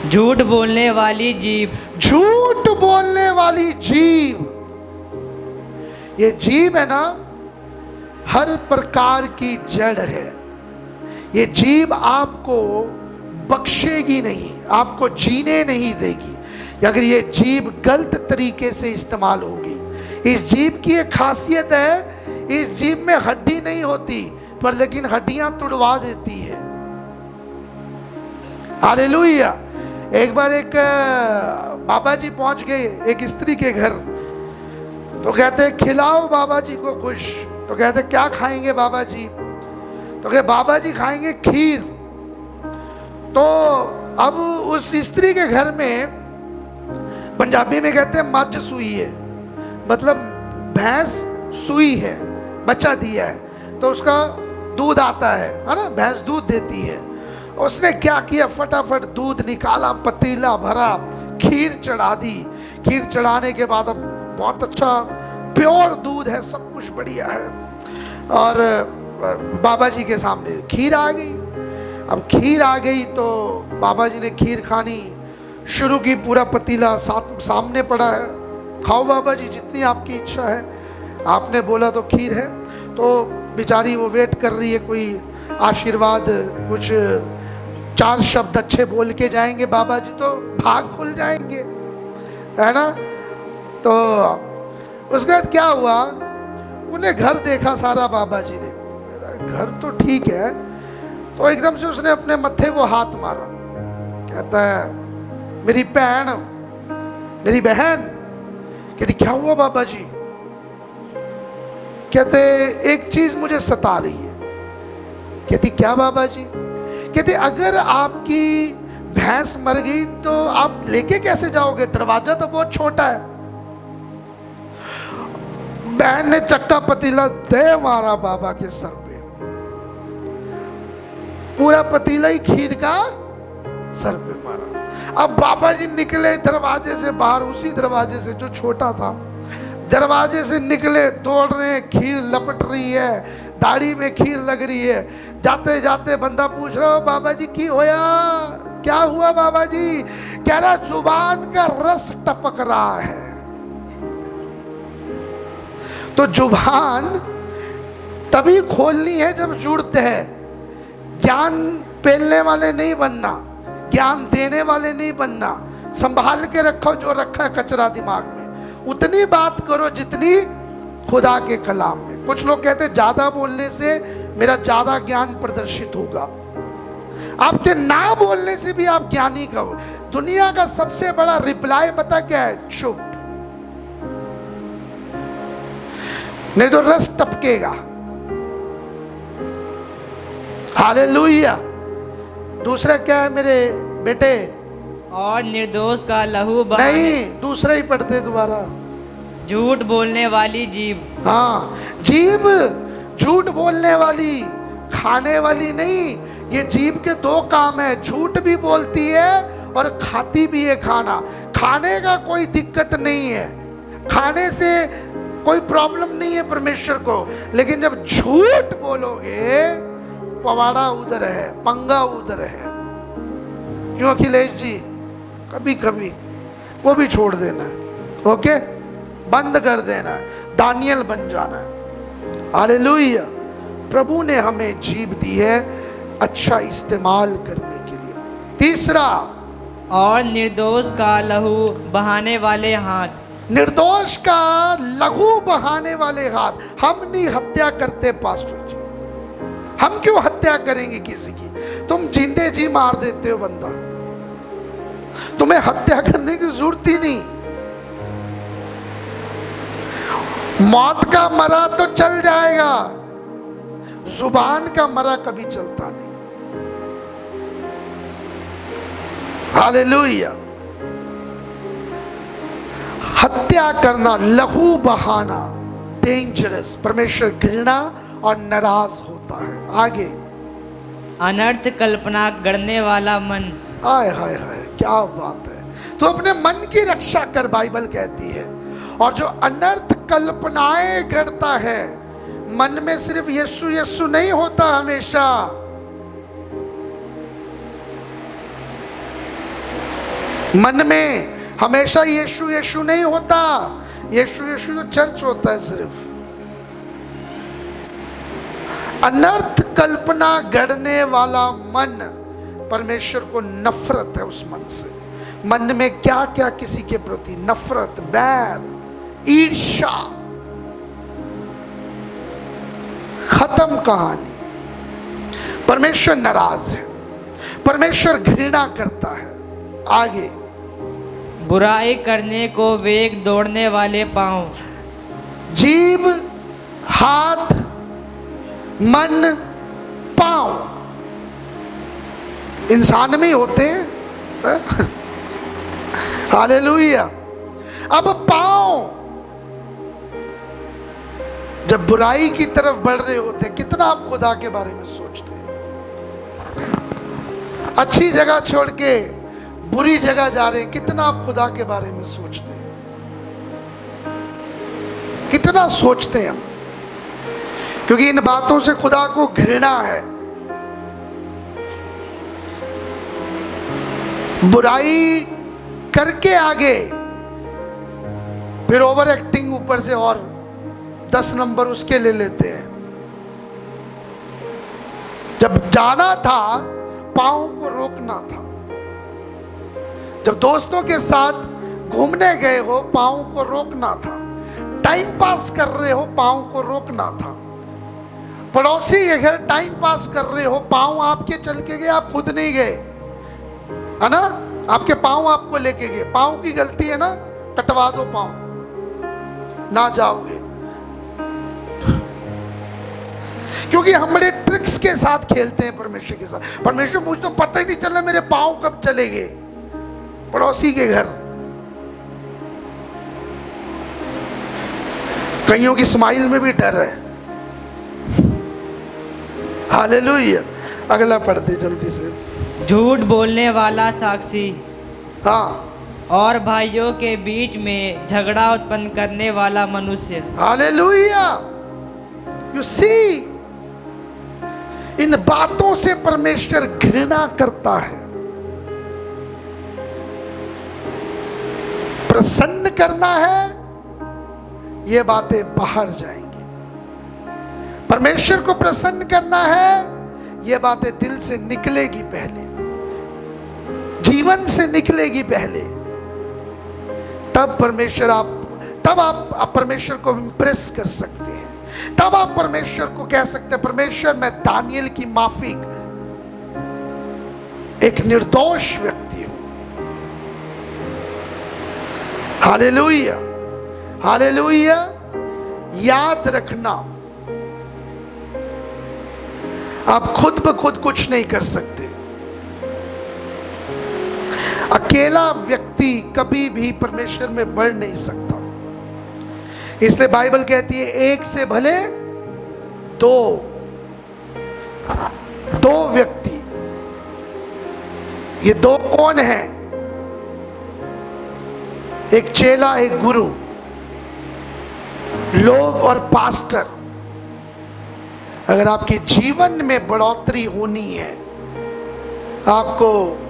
झूठ बोलने वाली जीभ। झूठ बोलने वाली जीभ। ये जीभ है ना, हर प्रकार की जड़ है। ये जीभ आपको बख्शेगी नहीं, आपको जीने नहीं देगी अगर ये जीभ गलत तरीके से इस्तेमाल होगी। इस जीभ की एक खासियत है, इस जीभ में हड्डी नहीं होती, पर लेकिन हड्डियां तुड़वा देती है। हालेलुया। एक बार एक बाबा जी पहुंच गए एक स्त्री के घर, तो कहते खिलाओ बाबा जी को कुछ। तो कहते क्या खाएंगे बाबा जी? तो कहते बाबा जी खाएंगे खीर। तो अब उस स्त्री के घर में, पंजाबी में कहते हैं मੱਝ सूई है, मतलब भैंस सूई है, बच्चा दिया है, तो उसका दूध आता है ना, भैंस दूध देती है। उसने क्या किया, फटाफट दूध निकाला, पतीला भरा, खीर चढ़ा दी। खीर चढ़ाने के बाद अब बहुत अच्छा प्योर दूध है, सब कुछ बढ़िया है, और बाबा जी के सामने खीर आ गई। अब खीर आ गई तो बाबा जी ने खीर खानी शुरू की, पूरा पतीला सामने पड़ा है, खाओ बाबा जी जितनी आपकी इच्छा है, आपने बोला तो खीर है। तो बेचारी वो वेट कर रही है, कोई आशीर्वाद, कुछ 4 शब्द अच्छे बोल के जाएंगे बाबा जी तो भाग खुल जाएंगे, है ना। तो उसके बाद क्या हुआ, उन्हें घर देखा सारा बाबा जी ने, घर तो ठीक है, तो एकदम से उसने अपने मत्थे को हाथ मारा। कहता है मेरी बहन, मेरी बहन। कहती क्या हुआ बाबा जी? कहते एक चीज मुझे सता रही है। कहती क्या बाबा जी? कहते अगर आपकी भैंस मर गई तो आप लेके कैसे जाओगे, दरवाजा तो बहुत छोटा है। बहन ने चक्का पतीला दे मारा बाबा के सर पे, पूरा पतीला ही खीर का सर पे मारा। अब बाबा जी निकले दरवाजे से बाहर, उसी दरवाजे से जो छोटा था, दरवाजे से निकले, दौड़ रहे हैं, खीर लपट रही है, दाढ़ी में खीर लग रही है। जाते जाते बंदा पूछ रहा हो बाबा जी की होया, क्या हुआ बाबा जी? कह रहा जुबान का रस टपक रहा है। तो जुबान तभी खोलनी है जब जुड़ते हैं, ज्ञान पेलने वाले नहीं बनना, ज्ञान देने वाले नहीं बनना। संभाल के रखो जो रखा है कचरा दिमाग में, उतनी बात करो जितनी खुदा के कलाम में। कुछ लोग कहते हैं ज्यादा बोलने से मेरा ज्यादा ज्ञान प्रदर्शित होगा। आपके ना बोलने से भी आप ज्ञानी कहो। दुनिया का सबसे बड़ा रिप्लाई पता क्या है? चुप, नहीं तो रस टपकेगा। हालेलुया। दूसरा क्या है मेरे बेटे? और निर्दोष का लहू बहाने, नहीं, दूसरा ही पढ़ते दोबारा। झूठ बोलने वाली जीभ। हाँ, जीभ झूठ बोलने वाली, खाने वाली नहीं। ये जीभ के 2 काम है, झूठ भी बोलती है और खाती भी है खाना। खाने का कोई दिक्कत नहीं है, खाने से कोई प्रॉब्लम नहीं है परमेश्वर को, लेकिन जब झूठ बोलोगे पवाड़ा उधर है, पंगा उधर है। क्यों अखिलेश जी? कभी कभी वो भी छोड़ देना है, ओके, बंद कर देना है, दानियल बन जाना है। हालेलुया। प्रभु ने हमें जीभ दी है अच्छा इस्तेमाल करने के लिए। तीसरा, और निर्दोष का लहू बहाने वाले हाथ। निर्दोष का लहू बहाने वाले हाथ। हम नहीं हत्या करते पास्टर जी, हम क्यों हत्या करेंगे किसी की? तुम जिंदे जी मार देते हो बंदा, तुम्हें हत्या करने की जरूरत ही नहीं। मौत का मरा तो चल जाएगा, जुबान का मरा कभी चलता नहीं। हालेलुया। हत्या करना, लहू बहाना डेंजरस, परमेश्वर घृणा और नाराज होता है। आगे, अनर्थ कल्पना गढ़ने वाला मन। हाय हाय हाय, क्या बात है। तो अपने मन की रक्षा कर, बाइबल कहती है। और जो अनर्थ कल्पनाएं गढ़ता है, मन में सिर्फ यीशु यीशु नहीं होता हमेशा। मन में हमेशा यीशु यीशु नहीं होता। यीशु यीशु तो चर्च होता है सिर्फ। अनर्थ कल्पना गढ़ने वाला मन, परमेश्वर को नफरत है उस मन से। मन में क्या क्या किसी के प्रति नफरत, बैर, ईर्ष्या, खत्म कहानी। परमेश्वर नाराज है, परमेश्वर घृणा करता है। आगे, बुराई करने को वेग दौड़ने वाले पांव। जीभ, हाथ, मन, पांव इंसान में ही होते हैं। हालेलुया। अब पांव जब बुराई की तरफ बढ़ रहे होते हैं, कितना आप खुदा के बारे में सोचते हैं? अच्छी जगह छोड़ के बुरी जगह जा रहे हैं, कितना आप खुदा के बारे में सोचते हैं? कितना सोचते हैं हम? क्योंकि इन बातों से खुदा को घृणा है। बुराई करके आगे फिर ओवर एक्टिंग ऊपर से और 10 नंबर उसके ले लेते हैं। जब जाना था, पाँव को रोकना था। जब दोस्तों के साथ घूमने गए हो, पाँव को रोकना था। टाइम पास कर रहे हो, पाँव को रोकना था। पड़ोसी के घर टाइम पास कर रहे हो, पाँव आपके चल के गए, आप खुद नहीं गए, है ना? आपके पाँव आपको लेके गए। पाँव की गलती है ना, कटवा दो पाँव, ना जाओगे। क्योंकि हम बड़े ट्रिक्स के साथ खेलते हैं परमेश्वर के साथ। परमेश्वर मुझे तो पता ही नहीं चला मेरे पाँव कब चले गए पड़ोसी के घर। कईयों की स्माइल में भी डर है। हालेलुया। अगला पढ़ते जल्दी से। झूठ बोलने वाला साक्षी। हाँ, और भाइयों के बीच में झगड़ा उत्पन्न करने वाला मनुष्य। हालेलुया। यू सी, इन बातों से परमेश्वर घृणा करता है। प्रसन्न करना है, ये बातें बाहर जाएंगी। परमेश्वर को प्रसन्न करना है, ये बातें दिल से निकलेगी पहले, जीवन से निकलेगी पहले। तब परमेश्वर तब आप परमेश्वर को इंप्रेस कर सकते हैं। तब आप परमेश्वर को कह सकते हैं, परमेश्वर मैं दानियल की माफिक एक निर्दोष व्यक्ति हूं। Hallelujah, hallelujah. याद रखना, आप खुद ब खुद कुछ नहीं कर सकते। अकेला व्यक्ति कभी भी परमेश्वर में बढ़ नहीं सकता। इसलिए बाइबल कहती है, एक से भले दो व्यक्ति। ये दो कौन है? एक चेला, एक गुरु। लोग और पास्टर। अगर आपके जीवन में बढ़ोतरी होनी है, आपको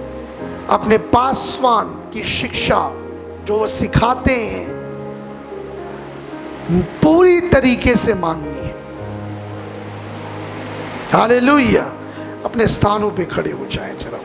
अपने पासवान की शिक्षा जो वो सिखाते हैं पूरी तरीके से माननी है। हालेलुया। अपने स्थानों पे खड़े हो जाएं जरा।